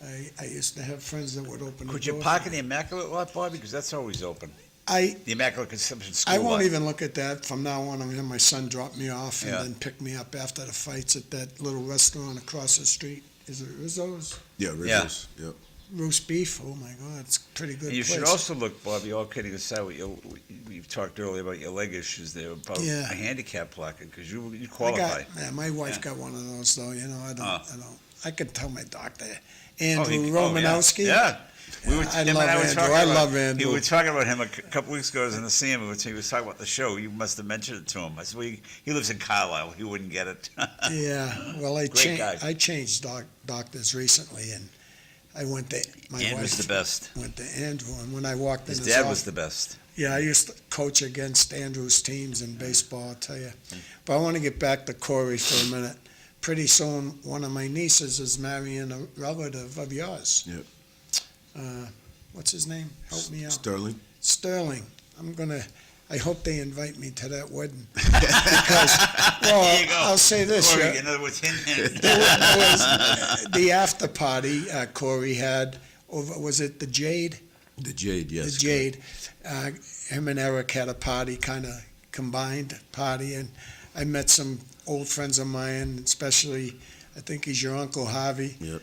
I used to have friends that would open the Could door. you park in the Immaculate lot, Bobby? Because that's always open. I The Immaculate Conception School I won't lot. even look at that. From now on, I'm gonna have my son drop me off and Yeah. then pick me up after the fights at that little restaurant across the street. Is it Rizzo's? Yeah, Rizzo's. Yep. Roast beef. Oh my God, it's a pretty good And you place. should also look, Bobby, all kidding aside, we've talked earlier about your leg issues there, about Yeah. a handicap placard, because you I qualify. got, my wife Yeah. got one of those though. I don't. Oh. I don't. I could tell my doctor, Oh, Andrew yeah. Romanowski. Yeah. We were, I him love and I were Andrew. talking I about, love Andrew. We were talking about him a couple weeks ago. I was in the scene. He was talking about the show. You must have mentioned it to him. I said, well, he lives in Carlisle. He wouldn't get it. Yeah. Well, Great guy. I changed doctors recently, and I went to my Andrew's wife. the best. Went to Andrew, and when I walked in His his dad office, was the best. yeah, I used to coach against Andrew's teams in baseball, I'll tell you. But I want to get back to Corey for a minute. Pretty soon, one of my nieces is marrying a relative of yours. Yep. What's his name? Help me out. Sterling. Sterling. I hope they invite me to that wedding. Because, well, There you go. I'll say this. Corey, yeah. in other words, him. There was the after party Corey had over, was it the Jade? The Jade, yes. The Jade. Him and Eric had a party, kind of combined party, and I met some old friends of mine, especially, I think he's your Uncle Harvey. Yep.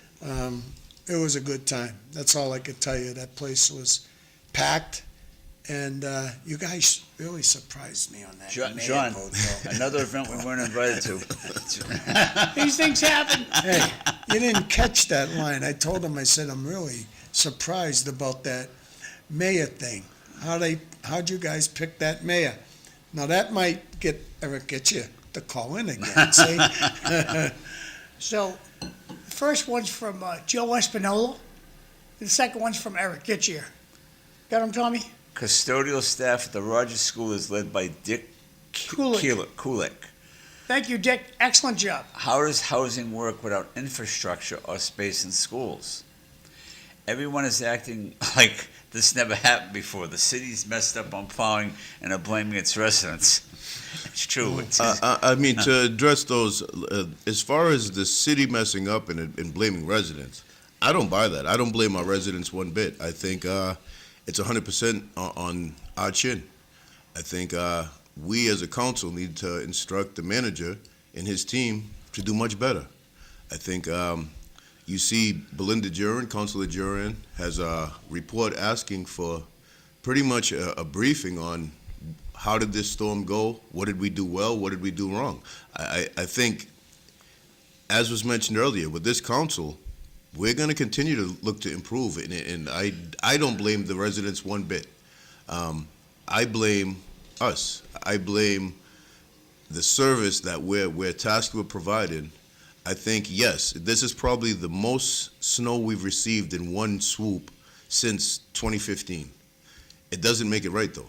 It was a good time. That's all I could tell you. That place was packed, and you guys really surprised me on that. John, vote, though. another event we weren't invited to. These things happen. Hey, you didn't catch that line. I told him, I said, I'm really surprised about that mayor thing. How'd you guys pick that mayor? Now that might get you to call in again, see? So, the first one's from Joe Espinola. The second one's from Eric Gitchier. Got him, Tommy? Custodial staff at the Rogers School is led by Dick Kulik. Thank you, Dick. Excellent job. How does housing work without infrastructure or space in schools? Everyone is acting like this never happened before. The city's messed up on plowing and are blaming its residents. It's true. I mean, to address those, as far as the city messing up and blaming residents, I don't buy that. I don't blame our residents one bit. I think it's 100% on our chin. I think we as a council need to instruct the manager and his team to do much better. I think you see Belinda Juran, Councilor Juran, has a report asking for pretty much a briefing on how did this storm go, what did we do well, what did we do wrong. I think, as was mentioned earlier, with this council, we're going to continue to look to improve, and I don't blame the residents one bit. I blame us. I blame the service that we're tasked with providing. I think, yes, this is probably the most snow we've received in one swoop since 2015. It doesn't make it right, though.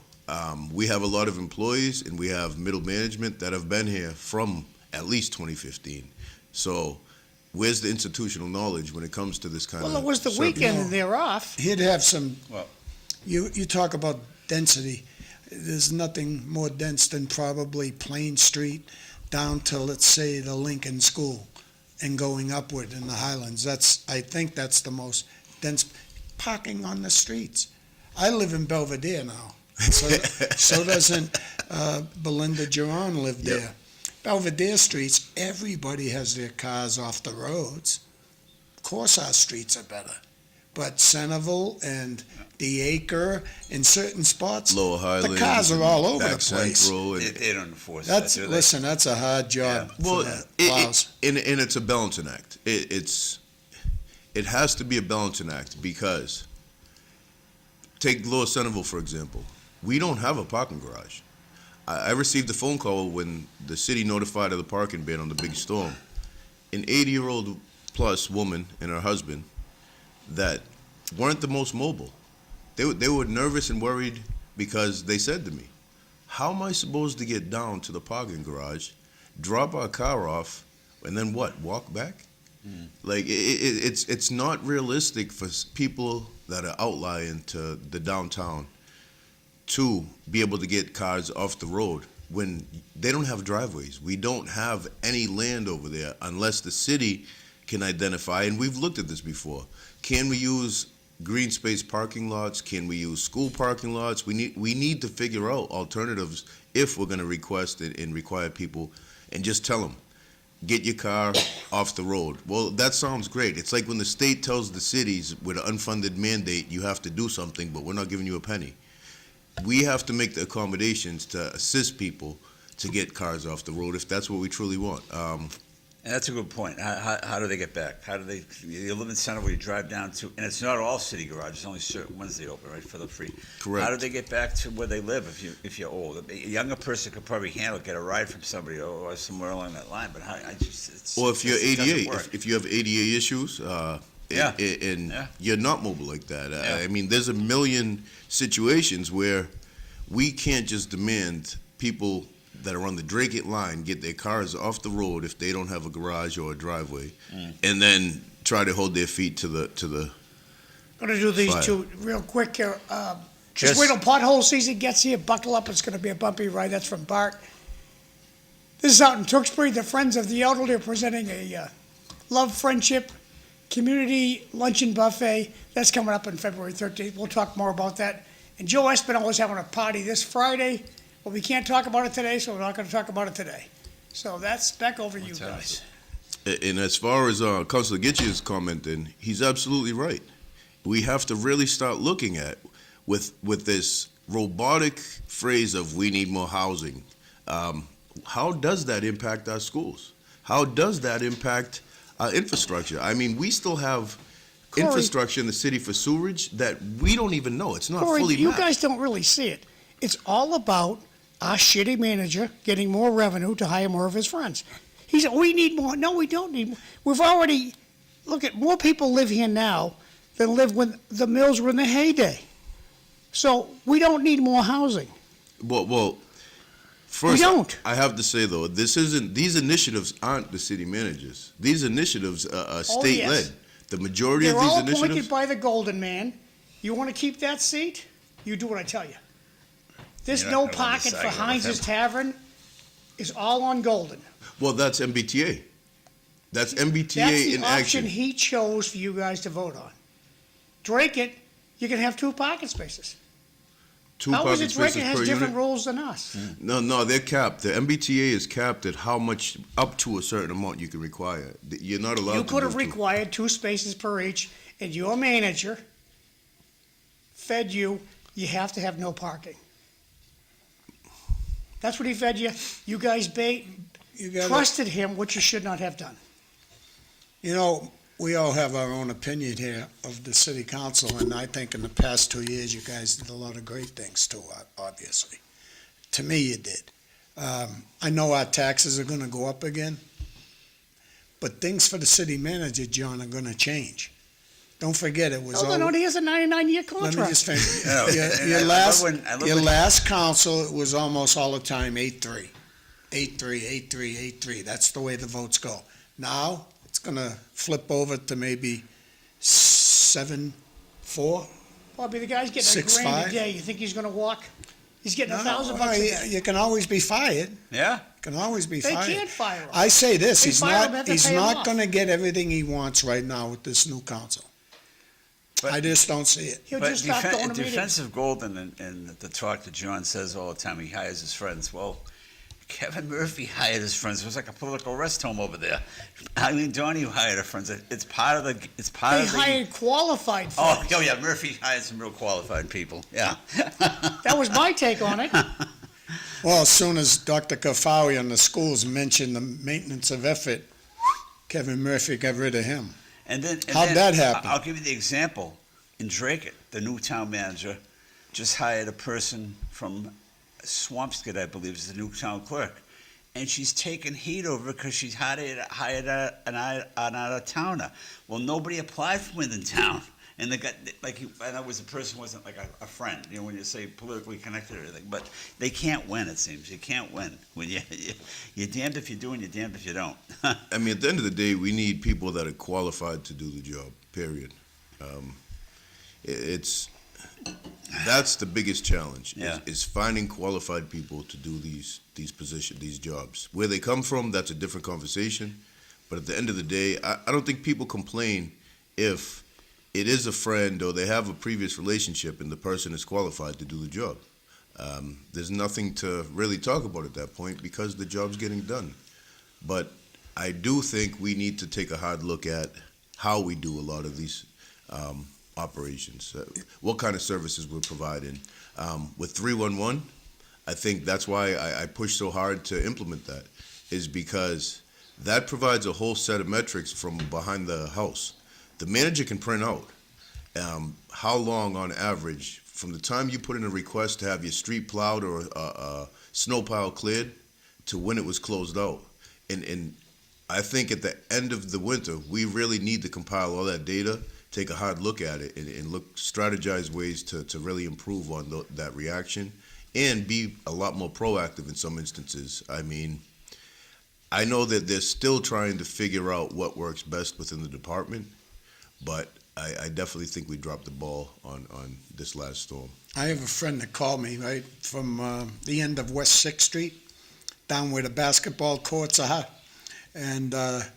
We have a lot of employees and we have middle management that have been here from at least 2015. So where's the institutional knowledge when it comes to this kind of Well, it was the service? weekend and they're off. He'd have some, Well- you talk about density. There's nothing more dense than probably Plain Street down to, let's say, the Lincoln School and going upward in the Highlands. I think that's the most dense parking on the streets. I live in Belvedere now. So doesn't Belinda Giron live Yep. there. Belvedere streets, everybody has their cars off the roads. Of course our streets are better. But Centerville and the Acre, in certain spots, Lower Highlands, the cars are all over the Back place. Central, and They don't enforce that, That's, do they? listen, that's a hard job well, for the plows. and it's a balancing act. It has to be a balancing act because take Lower Centerville, for example. We don't have a parking garage. I received a phone call when the city notified of the parking ban on the big storm. An 80-year-old plus woman and her husband that weren't the most mobile. They were nervous and worried because they said to me, how am I supposed to get down to the parking garage, drop our car off, and then what, walk back? Like, it's not realistic for people that are outlying to the downtown to be able to get cars off the road when they don't have driveways. We don't have any land over there unless the city can identify, and we've looked at this before. Can we use green space parking lots? Can we use school parking lots? We need to figure out alternatives if we're going to request it and require people, and just tell them, get your car off the road. Well, that sounds great. It's like when the state tells the cities with an unfunded mandate, you have to do something, but we're not giving you a penny. We have to make the accommodations to assist people to get cars off the road if that's what we truly want. And that's a good point. How do they get back? How do they? You live in Centerville, you drive down to, and it's not all city garages. Only certain ones they open, right, for the free. Correct. How do they get back to where they live if you're old? A younger person could probably get a ride from somebody or somewhere along that line. But Or if you're it doesn't 88, work. if you have ADA issues, Yeah. and Yeah. you're not mobile like that. Yeah. I mean, there's a million situations where we can't just demand people that are on the Drake line get their cars off the road if they don't have a garage or a driveway, and then try to hold their feet to the. Gonna do these Fine. two real quick here. Just- Just wait till pothole season gets here, buckle up, it's gonna be a bumpy ride, that's from Bart. This is out in Tewksbury, the Friends of the Elderly are presenting a Love Friendship Community Luncheon Buffet. That's coming up on February 13th, we'll talk more about that. And Joe Espinal is having a party this Friday, but we can't talk about it today, so we're not gonna talk about it today. So that's back over to you guys. And as far as Councilor Gitche is commenting, he's absolutely right. We have to really start looking at with this robotic phrase of we need more housing. How does that impact our schools? How does that impact our infrastructure? I mean, we still have Corey- infrastructure in the city for sewerage that we don't even know. It's not Corey, fully you mapped. guys don't really see it. It's all about our shitty manager getting more revenue to hire more of his friends. He said, we need more. No, we don't need more. We've already, look at, more people live here now than lived when the mills were in their heyday. So we don't need more housing. Well, first, don't. I have to say though, these initiatives aren't the city managers. These initiatives are state-led. yes. The majority They're of these all initiatives. appointed by the golden man. You want to keep that seat? You do what I tell you. This You're no not gonna pocket decide for with Heinz's him. Tavern is all on golden. Well, that's MBTA. That's MBTA That's the in option action. he chose for you guys to vote on. Drake it, you can have 2 parking spaces. Two How is parking it Drake spaces it has per different unit. rules than us? No, they're capped. The MBTA is capped at how much, up to a certain amount you can require. You're not allowed to You could have do two. required 2 spaces per each, and your manager fed you you have to have no parking. That's what he fed you. You guys You gotta- trusted him, which you should not have done. You know, we all have our own opinion here of the city council, and I think in the past 2 years, you guys did a lot of great things too, obviously. To me, you did. I know our taxes are gonna go up again, but things for the city manager, John, are gonna change. Don't forget, it was all. No, he has a 99-year Let me contract. just finish. You know, and Your I love last, when- I love your when- last council, it was almost all the time 8-3. 8-3, 8-3, 8-3. That's the way the votes go. Now, it's gonna flip over to maybe 7-4. Bobby, the guy's getting a 6'5". grand a day. You think he's gonna walk? He's getting $1,000 a day. You can always be fired. Yeah. Can always be They fired. can't fire him. I say this, They he's fire him, not, have to he's pay him not off. gonna get everything he wants right now with this new council. But- I just don't see it. He'll But just stop going to meetings. defensive Golden and the talk that John says all the time, he hires his friends. Well, Kevin Murphy hired his friends. It was like a political rest home over there. Eileen Donahue hired her friends. It's part of the. It's part They of the. hired qualified Oh, folks. oh yeah, Murphy hired some real qualified people. Yeah. That was my take on it. Well, as soon as Dr. Kafawi on the schools mentioned the maintenance of effort, Kevin Murphy got rid of him. And then How'd that happen? I'll give you the example. In Drake, the new town manager just hired a person from Swampscott, I believe, is the new town clerk, and she's taking heat over because she's hired an out-of-towner. Well, nobody applied for him in town, and they got like and that was the person wasn't like a friend, you know, when you say politically connected or anything. But they can't win. It seems you can't win when you're damned if you do and you're damned if you don't. I mean, at the end of the day, we need people that are qualified to do the job, period. That's the biggest challenge, Yeah. is finding qualified people to do these positions, these jobs. Where they come from, that's a different conversation. But at the end of the day, I don't think people complain if it is a friend or they have a previous relationship and the person is qualified to do the job. There's nothing to really talk about at that point because the job's getting done. But I do think we need to take a hard look at how we do a lot of these operations, what kind of services we're providing. With 311, I think that's why I push so hard to implement that, is because that provides a whole set of metrics from behind the house. The manager can print out how long on average, from the time you put in a request to have your street plowed or a snow pile cleared to when it was closed out. And I think at the end of the winter, we really need to compile all that data, take a hard look at it, and strategize ways to really improve on that reaction and be a lot more proactive in some instances. I mean, I know that they're still trying to figure out what works best within the department, but I definitely think we dropped the ball on this last storm. I have a friend that called me, right, from the end of West 6th Street, down where the basketball courts are. And what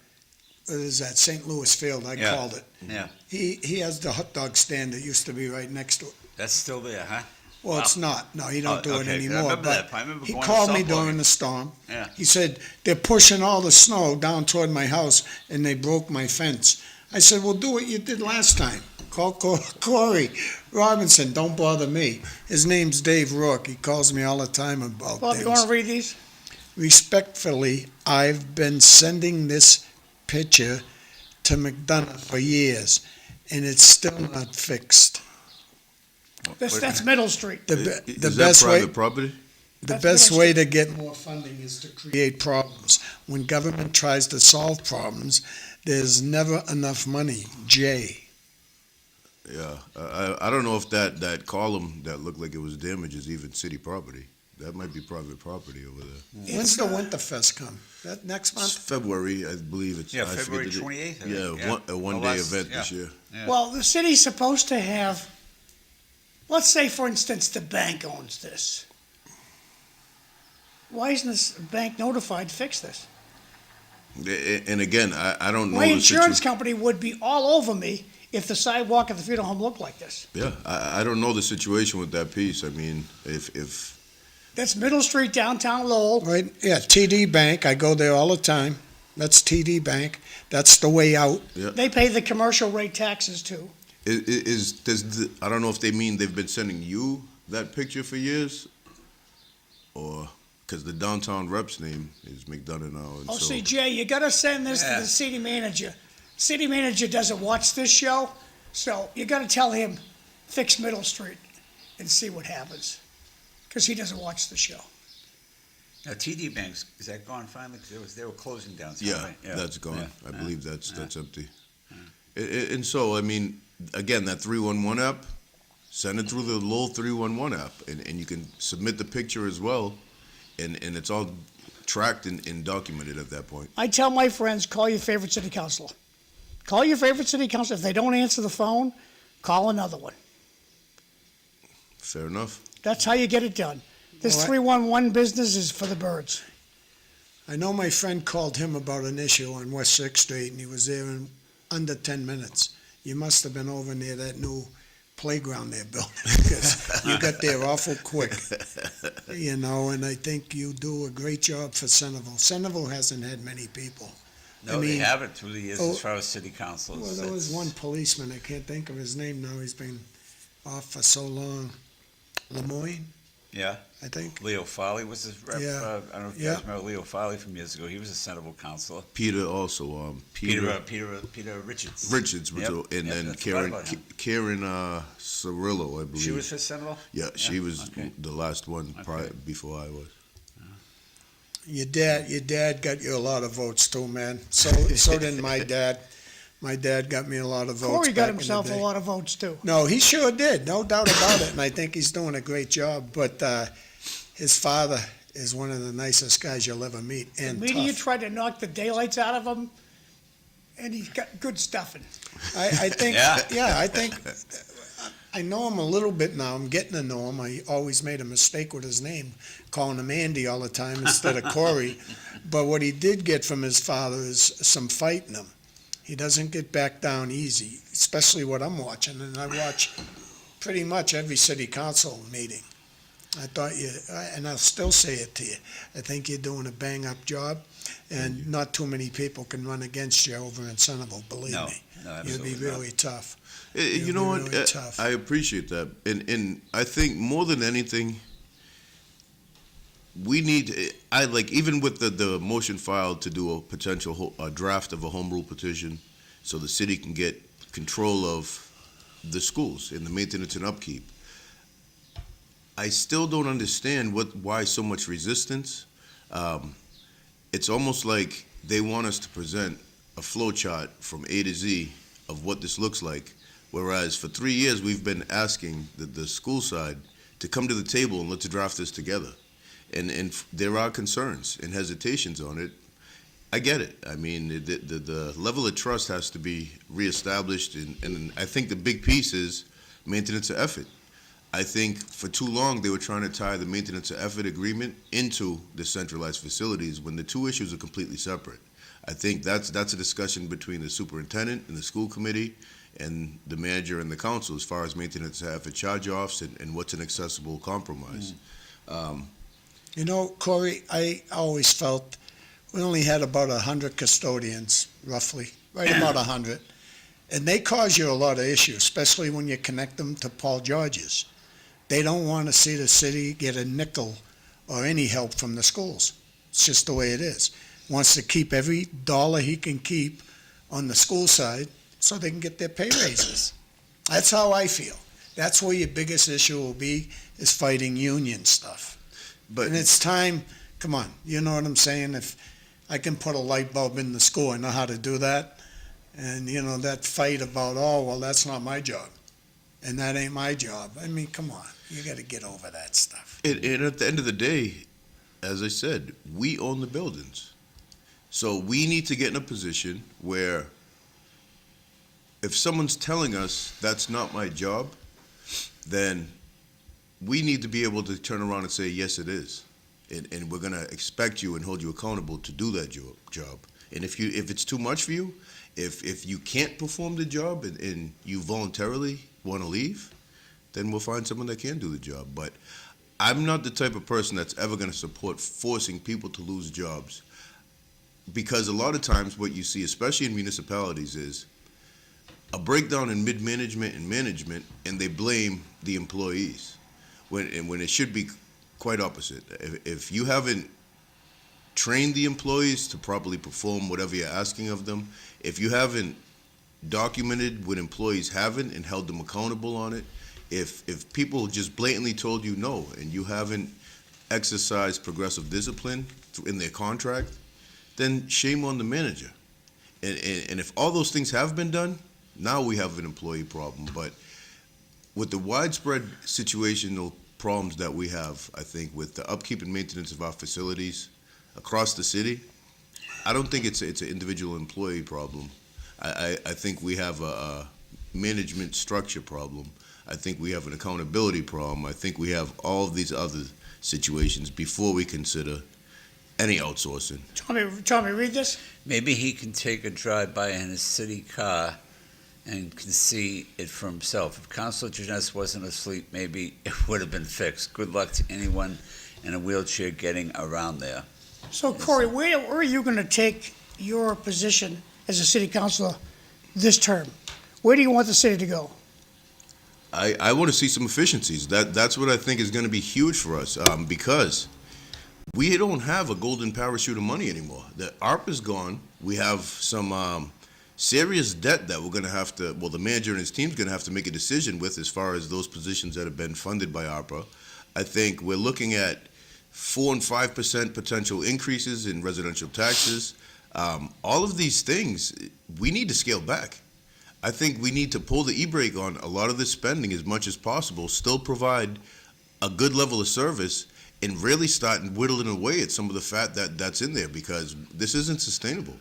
is that, St. Louis Field, I Yeah. called it. Yeah. He has the hot dog stand that used to be right next to it. That's still there, huh? Well, Wow. it's not. No, he don't Oh, do it okay. I anymore. remember But that. I remember he going to called me softball during game. the storm. Yeah. He said, they're pushing all the snow down toward my house, and they broke my fence. I said, well, do what you did last time. Call Corey Robinson. Don't bother me. His name's Dave Rourke. He calls me all the time about Bob, things. you want to read these? Respectfully, I've been sending this picture to McDonough for years, and it's still not fixed. That's Middle Street. The Is that best way, private property? the That's best Middle way to get more funding is to create problems. When government tries to solve problems, there's never enough money. Jay. Yeah, I don't know if that column that looked like it was damaged is even city property. That might be private property over there. When's the Winterfest come? That next It's month? February, I believe it's. Yeah, I forget February the date. 28th, I Yeah, think, yeah. a one-day last- event yeah. this year. Yeah. Well, the city's supposed to have, let's say, for instance, the bank owns this. Why isn't this bank notified to fix this? And again, I don't know My the insurance situation. company would be all over me if the sidewalk at the funeral home looked like this. Yeah, I don't know the situation with that piece. I mean, if That's Middle Street, downtown Lowell. Right, yeah, TD Bank, I go there all the time. That's TD Bank. That's the way out. They pay the commercial rate taxes too. I don't know if they mean they've been sending you that picture for years, or because the downtown rep's name is McDonough now. And Oh, so, see, Jay, you gotta send this to Yeah. the city manager. City manager doesn't watch this show, so you gotta tell him, fix Middle Street and see what happens. Because he doesn't watch the show. Now, TD Banks, is that gone finally? Because they were closing downtown, yeah, right? that's gone. Yeah. I believe that's empty. And so, I mean, again, that 311 app, send it through the Lowell 311 app, and you can submit the picture as well, and it's all tracked and documented at that point. I tell my friends, call your favorite city councilor. Call your favorite city councilor. If they don't answer the phone, call another one. Fair enough. That's how you get it done. This Well, 311 business is for the birds. I know my friend called him about an issue on West 6th Street, and he was there in under 10 minutes. You must have been over near that new playground they're building, because you got there awful quick, and I think you do a great job for Centerville. Centerville hasn't had many people. No, I they mean, haven't through the years oh, as far as city councils. Well, there was one policeman, I can't think of his name now, he's been off for so long. Lemoyne, Yeah, I think. Leo Foley was his rep. Yeah. I don't know if you Yeah. guys remember Leo Foley from years ago. He was a Centerville councilor. Peter also, Peter Richards. Richards, Yep, and yep, then that's Karen, right about him. Karen Cirillo, I believe. She was for Centerville? Yeah, she was okay. the last one Okay. before I was. Your dad got you a lot of votes too, man. So did my dad. My dad got me a lot of votes. Corey got back in the himself a day. lot of votes too. No, he sure did, no doubt about it, and I think he's doing a great job. But his father is one of the nicest guys you'll ever meet, The and media tough. tried to knock the daylights out of him, and he's got good stuffing. I think, Yeah. I think, I know him a little bit now. I'm getting to know him. I always made a mistake with his name, calling him Andy all the time instead of Corey. But what he did get from his father is some fight in him. He doesn't get back down easy, especially what I'm watching, and I watch pretty much every city council meeting. I thought and I'll still say it to you, I think you're doing a bang-up job, and not too many people can run against you over in Centerville, believe No, me. no, You'll absolutely be not. really tough. You It'll know be what? really tough. I appreciate that, and I think more than anything, we need. I like even with the motion filed to do a potential draft of a home rule petition, so the city can get control of the schools and the maintenance and upkeep. I still don't understand why so much resistance. It's almost like they want us to present a flow chart from A to Z of what this looks like, whereas for 3 years we've been asking the school side to come to the table and let's draft this together. And there are concerns and hesitations on it. I get it. I mean, the level of trust has to be reestablished, and I think the big piece is maintenance of effort. I think for too long they were trying to tie the maintenance of effort agreement into the centralized facilities when the two issues are completely separate. I think that's a discussion between the superintendent and the school committee and the manager and the council as far as maintenance of effort charge-offs and what's an accessible compromise. You know, Corey, I always felt we only had about 100 custodians, roughly, right about 100. And they cause you a lot of issues, especially when you connect them to Paul George's. They don't want to see the city get a nickel or any help from the schools. It's just the way it is. Wants to keep every dollar he can keep on the school side so they can get their pay raises. That's how I feel. That's where your biggest issue will be, is fighting union stuff. But And it's time, come on, you know what I'm saying? If I can put a light bulb in the school, I know how to do that. And, that fight about, oh, well, that's not my job. And that ain't my job. I mean, come on, you got to get over that stuff. And at the end of the day, as I said, we own the buildings. So we need to get in a position where if someone's telling us that's not my job, then we need to be able to turn around and say, yes, it is. And we're going to expect you and hold you accountable to do that job. And if it's too much for you, if you can't perform the job and you voluntarily want to leave, then we'll find someone that can do the job. But I'm not the type of person that's ever going to support forcing people to lose jobs. Because a lot of times what you see, especially in municipalities, is a breakdown in mid-management and management, and they blame the employees. when it should be quite opposite. If you haven't trained the employees to properly perform whatever you're asking of them, if you haven't documented what employees haven't and held them accountable on it, if people just blatantly told you no and you haven't exercised progressive discipline in their contract, then shame on the manager. And if all those things have been done, now we have an employee problem. But with the widespread situational problems that we have, I think, with the upkeep and maintenance of our facilities across the city, I don't think it's an individual employee problem. I think we have a management structure problem. I think we have an accountability problem. I think we have all of these other situations before we consider any outsourcing. Tommy, read this. Maybe he can take a drive by in his city car and can see it for himself. If Councilor Anthes wasn't asleep, maybe it would have been fixed. Good luck to anyone in a wheelchair getting around there. So, Corey, where are you going to take your position as a city councilor this term? Where do you want the city to go? I want to see some efficiencies. That's what I think is going to be huge for us, because we don't have a golden parachute of money anymore. The ARPA's gone. We have some serious debt that we're going to have to, well, the manager and his team's going to have to make a decision with as far as those positions that have been funded by ARPA. I think we're looking at 4 and 5% potential increases in residential taxes. All of these things, we need to scale back. I think we need to pull the e-brake on a lot of this spending as much as possible, still provide a good level of service, and really start whittling away at some of the fat that's in there, because this isn't sustainable.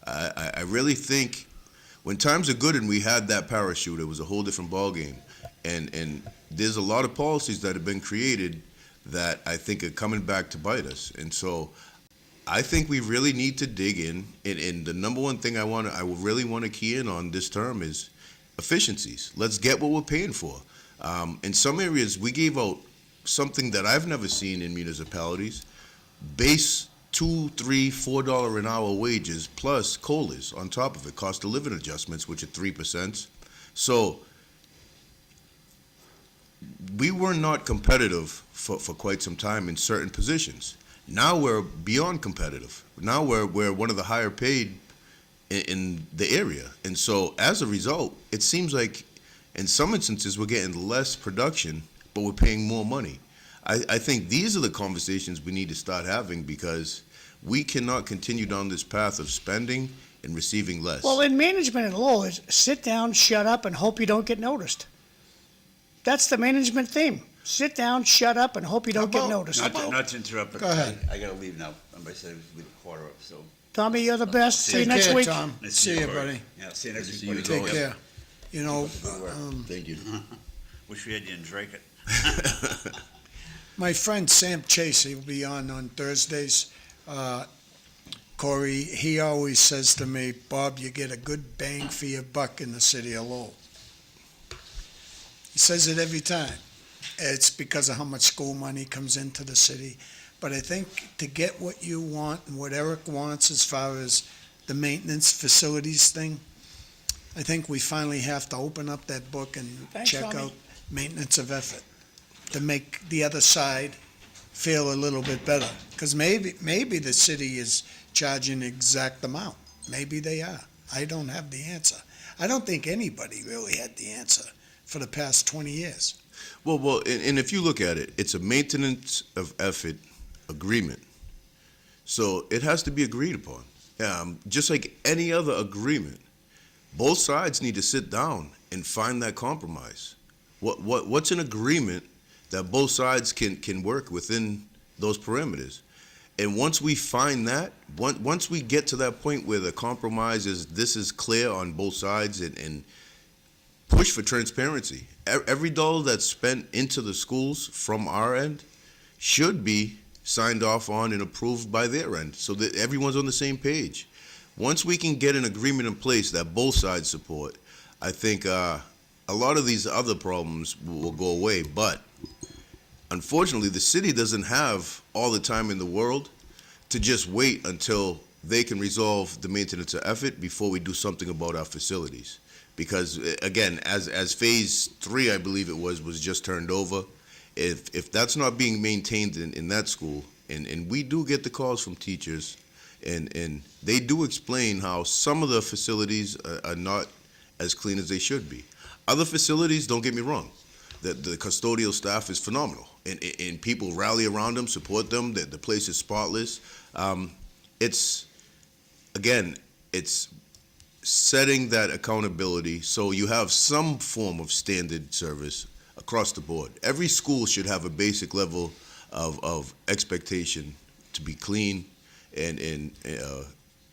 I really think when times are good and we had that parachute, it was a whole different ballgame. And there's a lot of policies that have been created that I think are coming back to bite us. And so I think we really need to dig in. And the number one thing I really want to key in on this term is efficiencies. Let's get what we're paying for. In some areas, we gave out something that I've never seen in municipalities: base $2, $3, $4 an hour wages plus COLAs on top of it, cost of living adjustments, which are 3%. So we were not competitive for quite some time in certain positions. Now we're beyond competitive. Now we're one of the higher paid in the area. And so as a result, it seems like in some instances we're getting less production, but we're paying more money. I think these are the conversations we need to start having, because we cannot continue down this path of spending and receiving less. Well, in management and Lowell, it's sit down, shut up, and hope you don't get noticed. That's the management theme. Sit down, shut up, and hope you don't get noticed. Not to interrupt, but Go ahead. I got to leave now. I said I was leaving a quarter up, so. Tommy, you're the best. See you Take next care, week. Tom. Nice to See meet you, Corey. buddy. Yeah, see you next Good to week, see you. buddy. Take care. You know, Thank you. Wish we had you in Drake it. my friend Sam Chase, he'll be on Thursdays. Corey, he always says to me, Bob, you get a good bang for your buck in the city of Lowell. He says it every time. It's because of how much school money comes into the city. But I think to get what you want and what Eric wants as far as the maintenance facilities thing, I think we finally have to open up that book and Thanks, check Tommy. out maintenance of effort to make the other side feel a little bit better. Because maybe the city is charging the exact amount. Maybe they are. I don't have the answer. I don't think anybody really had the answer for the past 20 years. Well, and if you look at it, it's a maintenance of effort agreement. So it has to be agreed upon. Just like any other agreement, both sides need to sit down and find that compromise. What's an agreement that both sides can work within those parameters? And once we find that, once we get to that point where the compromise this is clear on both sides, and push for transparency. Every dollar that's spent into the schools from our end should be signed off on and approved by their end, so that everyone's on the same page. Once we can get an agreement in place that both sides support, I think a lot of these other problems will go away. But unfortunately, the city doesn't have all the time in the world to just wait until they can resolve the maintenance of effort before we do something about our facilities. Because again, as phase 3, I believe it was just turned over, If that's not being maintained in that school, and we do get the calls from teachers, and they do explain how some of the facilities are not as clean as they should be. Other facilities, don't get me wrong, the custodial staff is phenomenal, and people rally around them, support them. The place is spotless. It's setting that accountability so you have some form of standard service across the board. Every school should have a basic level of expectation to be clean and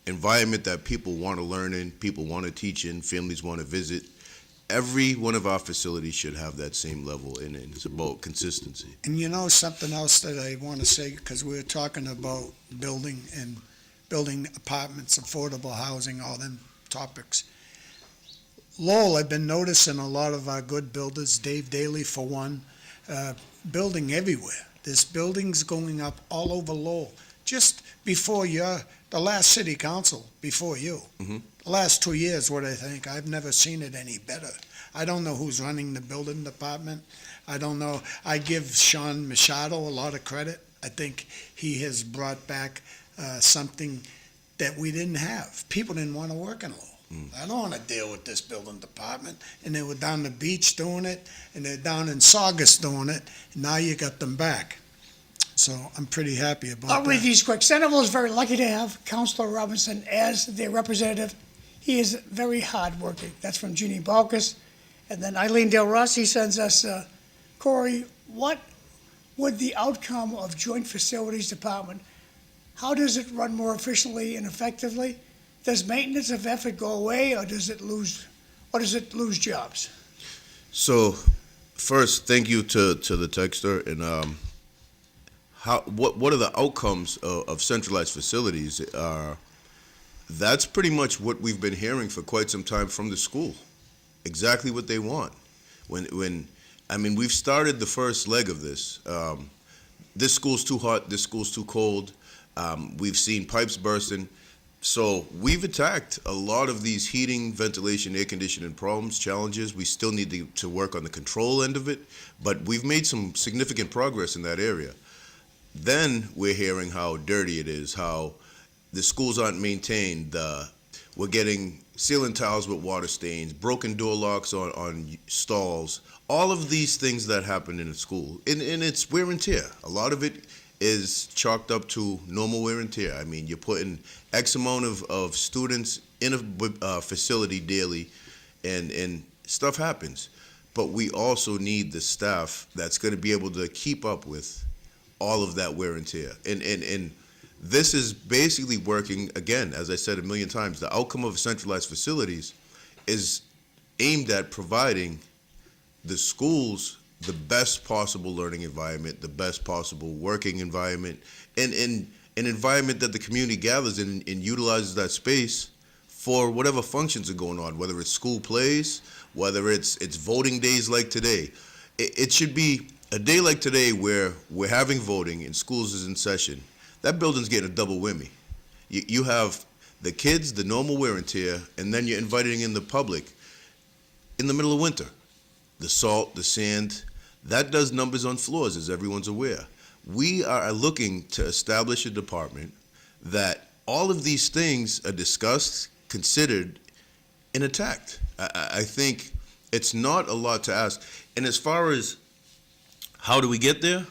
environment that people want to learn in, people want to teach in, families want to visit. Every one of our facilities should have that same level, and it's about consistency. And you know something else that I want to say, because we were talking about building apartments, affordable housing, all them topics. Lowell, I've been noticing a lot of our good builders, Dave Daly for one, building everywhere. There's buildings going up all over Lowell. Just before the last city council, before you, the last 2 years, what I think, I've never seen it any better. I don't know who's running the building department. I don't know. I give Sean Machado a lot of credit. I think he has brought back something that we didn't have. People didn't want to work in Lowell. I don't want to deal with this building department. And they were down the beach doing it, and they're down in Saugus doing it, and now you got them back. So I'm pretty happy about that. I'll read these quick. Centerville is very lucky to have Councilor Robinson as their representative. He is very hardworking. That's from Jeannie Balkus. And then Eileen Del Rossi sends us, Corey, what would the outcome of joint facilities department, how does it run more efficiently and effectively? Does maintenance of effort go away, or does it lose jobs? So, first, thank you to the texter, and what are the outcomes of centralized facilities? That's pretty much what we've been hearing for quite some time from the school. Exactly what they want. We've started the first leg of this. This school's too hot. This school's too cold. We've seen pipes bursting. So we've attacked a lot of these heating, ventilation, air conditioning problems, challenges. We still need to work on the control end of it, but we've made some significant progress in that area. Then we're hearing how dirty it is, how the schools aren't maintained. We're getting ceiling tiles with water stains, broken door locks on stalls, all of these things that happen in a school. And it's wear and tear. A lot of it is chalked up to normal wear and tear. I mean, you're putting X amount of students in a facility daily, and stuff happens. But we also need the staff that's going to be able to keep up with all of that wear and tear. And this is basically working, again, as I said a million times, the outcome of centralized facilities is aimed at providing the schools the best possible learning environment, the best possible working environment, and an environment that the community gathers in and utilizes that space for whatever functions are going on, whether it's school plays, whether it's voting days like today. It should be a day like today where we're having voting and schools is in session. That building's getting a double whammy. You have the kids, the normal wear and tear, and then you're inviting in the public in the middle of winter. The salt, the sand, that does numbers on floors, as everyone's aware. We are looking to establish a department that all of these things are discussed, considered, and attacked. I think it's not a lot to ask. And as far as how do we get there,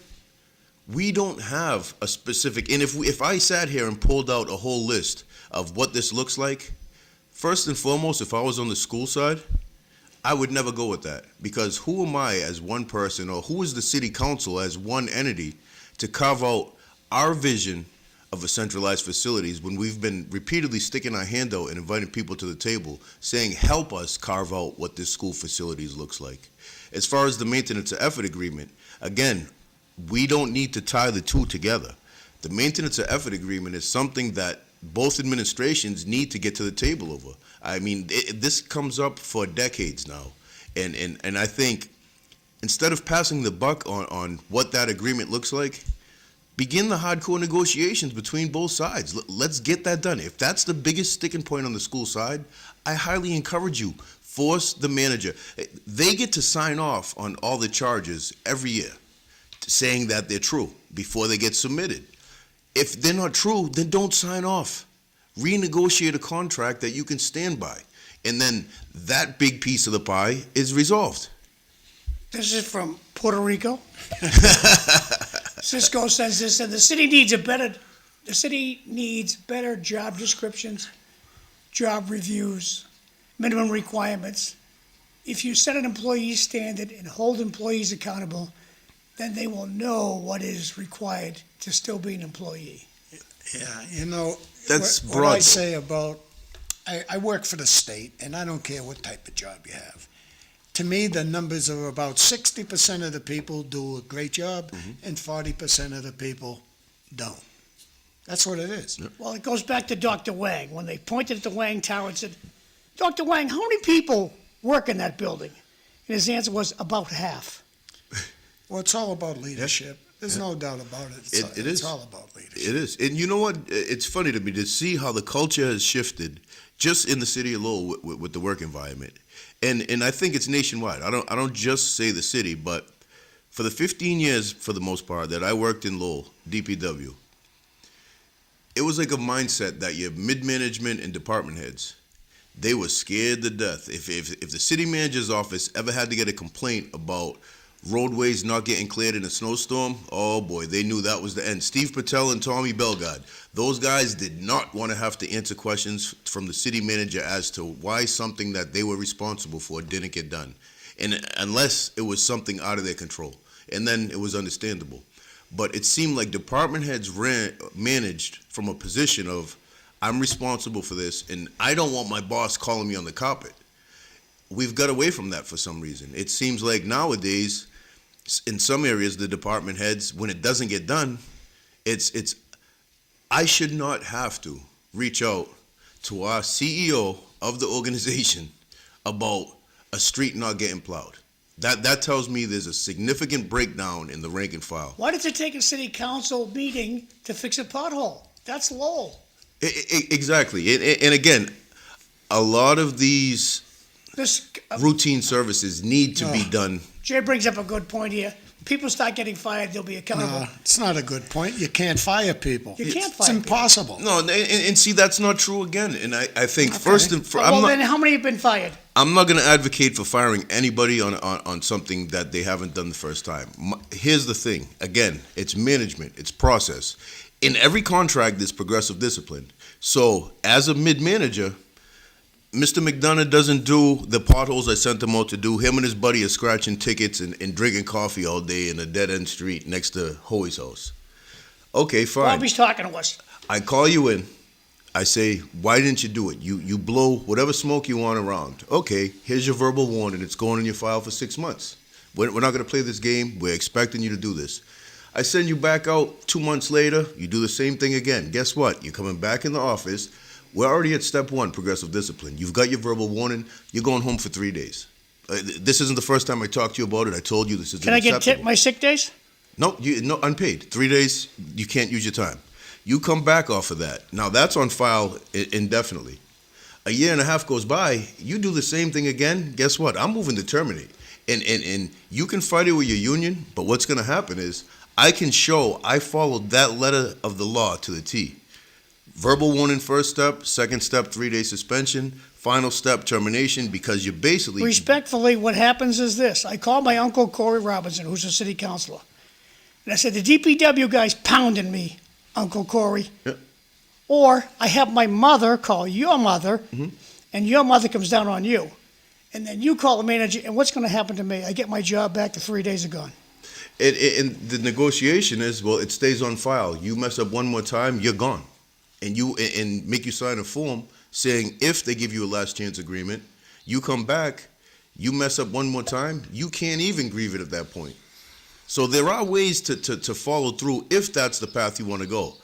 we don't have a specific, and if I sat here and pulled out a whole list of what this looks like, first and foremost, if I was on the school side, I would never go with that, because who am I as one person, or who is the city council as one entity to carve out our vision of a centralized facilities when we've been repeatedly sticking our hand out and inviting people to the table saying, help us carve out what this school facilities looks like. As far as the maintenance of effort agreement, again, we don't need to tie the two together. The maintenance of effort agreement is something that both administrations need to get to the table over. I mean, this comes up for decades now. And I think instead of passing the buck on what that agreement looks like, begin the hardcore negotiations between both sides. Let's get that done. If that's the biggest sticking point on the school side, I highly encourage you, force the manager. They get to sign off on all the charges every year. saying that they're true before they get submitted. If they're not true, then don't sign off. Renegotiate a contract that you can stand by. And then that big piece of the pie is resolved. This is from Puerto Rico. Cisco says this, and the city needs better job descriptions, job reviews, minimum requirements. If you set an employee standard and hold employees accountable, then they will know what is required to still be an employee. Yeah, That's what broad. I say about, I work for the state, and I don't care what type of job you have. To me, the numbers are about 60% of the people do a great job, and 40% of the people don't. That's what it is. Well, it goes back to Dr. Wang. When they pointed at the Wang Tower and said, Dr. Wang, how many people work in that building? And his answer was about half. Well, it's all about leadership. There's no doubt about it. It is. It's all about leadership. It is. And you know what? It's funny to me to see how the culture has shifted just in the city of Lowell with the work environment. And I think it's nationwide. I don't just say the city, but for the 15 years, for the most part, that I worked in Lowell, DPW, it was like a mindset that your mid-management and department heads, they were scared to death. If the city manager's office ever had to get a complaint about roadways not getting cleared in a snowstorm, oh boy, they knew that was the end. Steve Patel and Tommy Belgard, those guys did not want to have to answer questions from the city manager as to why something that they were responsible for didn't get done, and unless it was something out of their control, and then it was understandable. But it seemed like department heads managed from a position of, I'm responsible for this, and I don't want my boss calling me on the carpet. We've got away from that for some reason. It seems like nowadays, in some areas, the department heads, when it doesn't get done, it's I should not have to reach out to our CEO of the organization about a street not getting plowed. That tells me there's a significant breakdown in the rank and file. Why does it take a city council meeting to fix a pothole? That's Lowell. Exactly. And again, a lot of these This, routine services need to be done. Jay brings up a good point here. People start getting fired, they'll be accountable. No, it's not a good point. You can't fire people. You can't It's fire people. impossible. No, and see, that's not true again. And I think first and Well, then how many have been fired? I'm not going to advocate for firing anybody on something that they haven't done the first time. Here's the thing. Again, it's management. It's process. In every contract, there's progressive discipline. So as a mid-manager, Mr. McDonough doesn't do the potholes I sent him out to do. Him and his buddy are scratching tickets and drinking coffee all day in a dead-end street next to Hoey's house. Okay, fine. Bobby's talking to us. I call you in. I say, why didn't you do it? You blow whatever smoke you want around. Okay, here's your verbal warning. It's going in your file for 6 months. We're not going to play this game. We're expecting you to do this. I send you back out 2 months later. You do the same thing again. Guess what? You're coming back in the office. We're already at step 1, progressive discipline. You've got your verbal warning. You're going home for 3 days. This isn't the first time I talked to you about it. I told you this is Can I get unacceptable. my sick days? No, unpaid. 3 days, you can't use your time. You come back off of that. Now, that's on file indefinitely. A year and a half goes by, you do the same thing again, guess what? I'm moving to terminate. And you can fight it with your union, but what's going to happen is I can show I followed that letter of the law to the T. Verbal warning, first step. Second step, 3-day suspension. Final step, termination, because you basically... Respectfully, what happens is this. I called my uncle Corey Robinson, who's a city councilor. And I said, the DPW guy's pounding me, Uncle Corey. Yeah. Or I have my mother call your mother, and your mother comes down on you. And then you call the manager, and what's going to happen to me? I get my job back, the 3 days are gone. And the negotiation is, well, it stays on file. You mess up one more time, you're gone. And make you sign a form saying if they give you a last chance agreement, you come back, you mess up one more time, you can't even grieve it at that point. So there are ways to follow through if that's the path you want to go.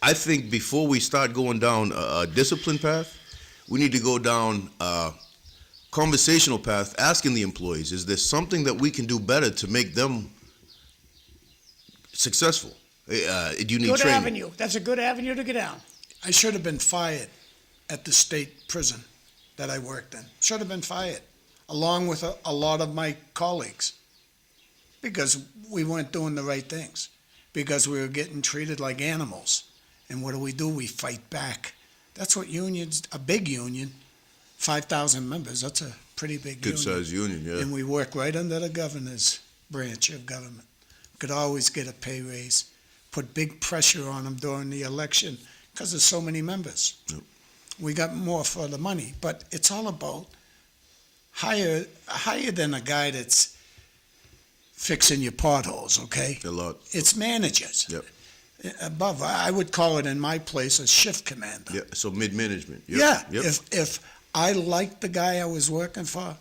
I think before we start going down a discipline path, we need to go down a conversational path, asking the employees, is there something that we can do better to make them successful? Do you need Good training? avenue. That's a good avenue to get down. I should have been fired at the state prison that I worked in. Should have been fired, along with a lot of my colleagues. because we weren't doing the right things, because we were getting treated like animals. And what do? We fight back. That's what unions, a big union, 5,000 members, that's a pretty big Good union. sized union, yeah. And we work right under the governor's branch of government. Could always get a pay raise, put big pressure on them during the election because there's so many members. Yep. We got more for the money, but it's all about higher than a guy that's fixing your potholes, okay? A lot. It's managers. Yep. Above, I would call it in my place a shift commander. Yeah. So mid management. Yep. Yeah, Yep. if I liked the guy I was working for,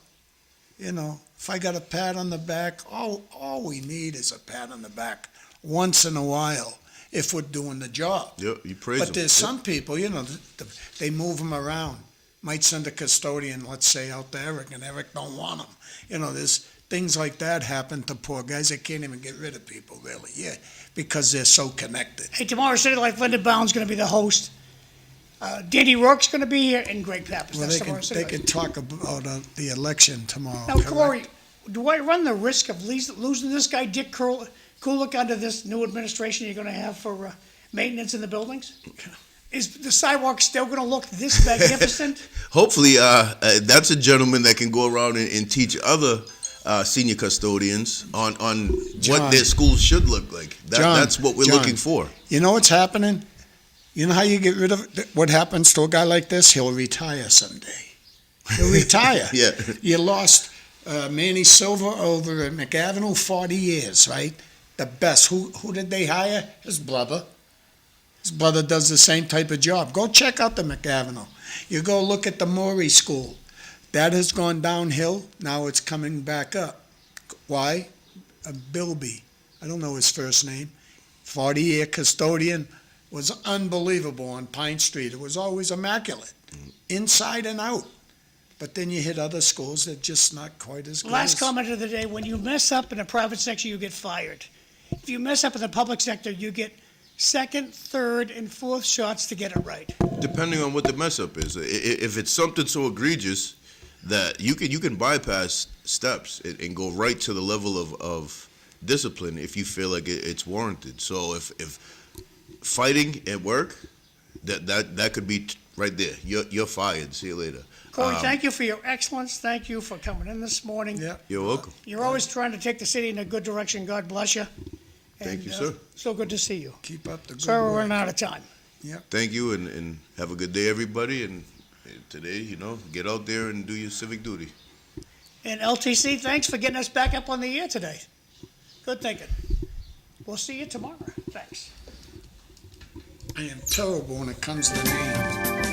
if I got a pat on the back, all we need is a pat on the back once in a while if we're doing the job. Yep. You praise But them. there's some people, they move them around. Might send a custodian, let's say, out to Eric, and Eric don't want them. There's things like that happen to poor guys. They can't even get rid of people, really, because they're so connected. Hey, tomorrow, City Life, Linda Bound's going to be the host. Danny Rourke's going to be here, and Greg Pappas. Well, That's they tomorrow, City can Life. talk about the election tomorrow. Now, correct? Corey, do I run the risk of losing this guy, Dick Kulik, under this new administration you're going to have for maintenance in the buildings? Is the sidewalk still going to look this magnificent? Hopefully, that's a gentleman that can go around and teach other senior custodians on John. what their schools should look like. John, That's what we're John. looking for. You know what's happening? You know how you get rid of what happens to a guy like this? He'll retire someday. He'll retire. Yeah. You lost Manny Silver over at McAvenue 40 years, right? The best. Who did they hire? His brother. His brother does the same type of job. Go check out the McAvenue. You go look at the Maury School. That has gone downhill. Now it's coming back up. Why? Bilby. I don't know his first name. 40-year custodian. Was unbelievable on Pine Street. It was always immaculate, inside and out. But then you hit other schools that just not quite as good. Last comment of the day, when you mess up in the private sector, you get fired. If you mess up in the public sector, you get second, third, and fourth shots to get it right. Depending on what the mess up is. If it's something so egregious that you can bypass steps and go right to the level of discipline if you feel like it's warranted. So if fighting at work, that could be right there. You're fired. See you later. Corey, thank you for your excellence. Thank you for coming in this morning. Yeah. You're welcome. You're always trying to take the city in a good direction. God bless you. Thank you, And, sir. So good to see you. Keep up the good Sorry we're work. running out of time. Thank you, and have a good day, everybody. And today, get out there and do your civic duty. And LTC, thanks for getting us back up on the air today. Good thinking. We'll see you tomorrow. Thanks. I am terrible when it comes to names.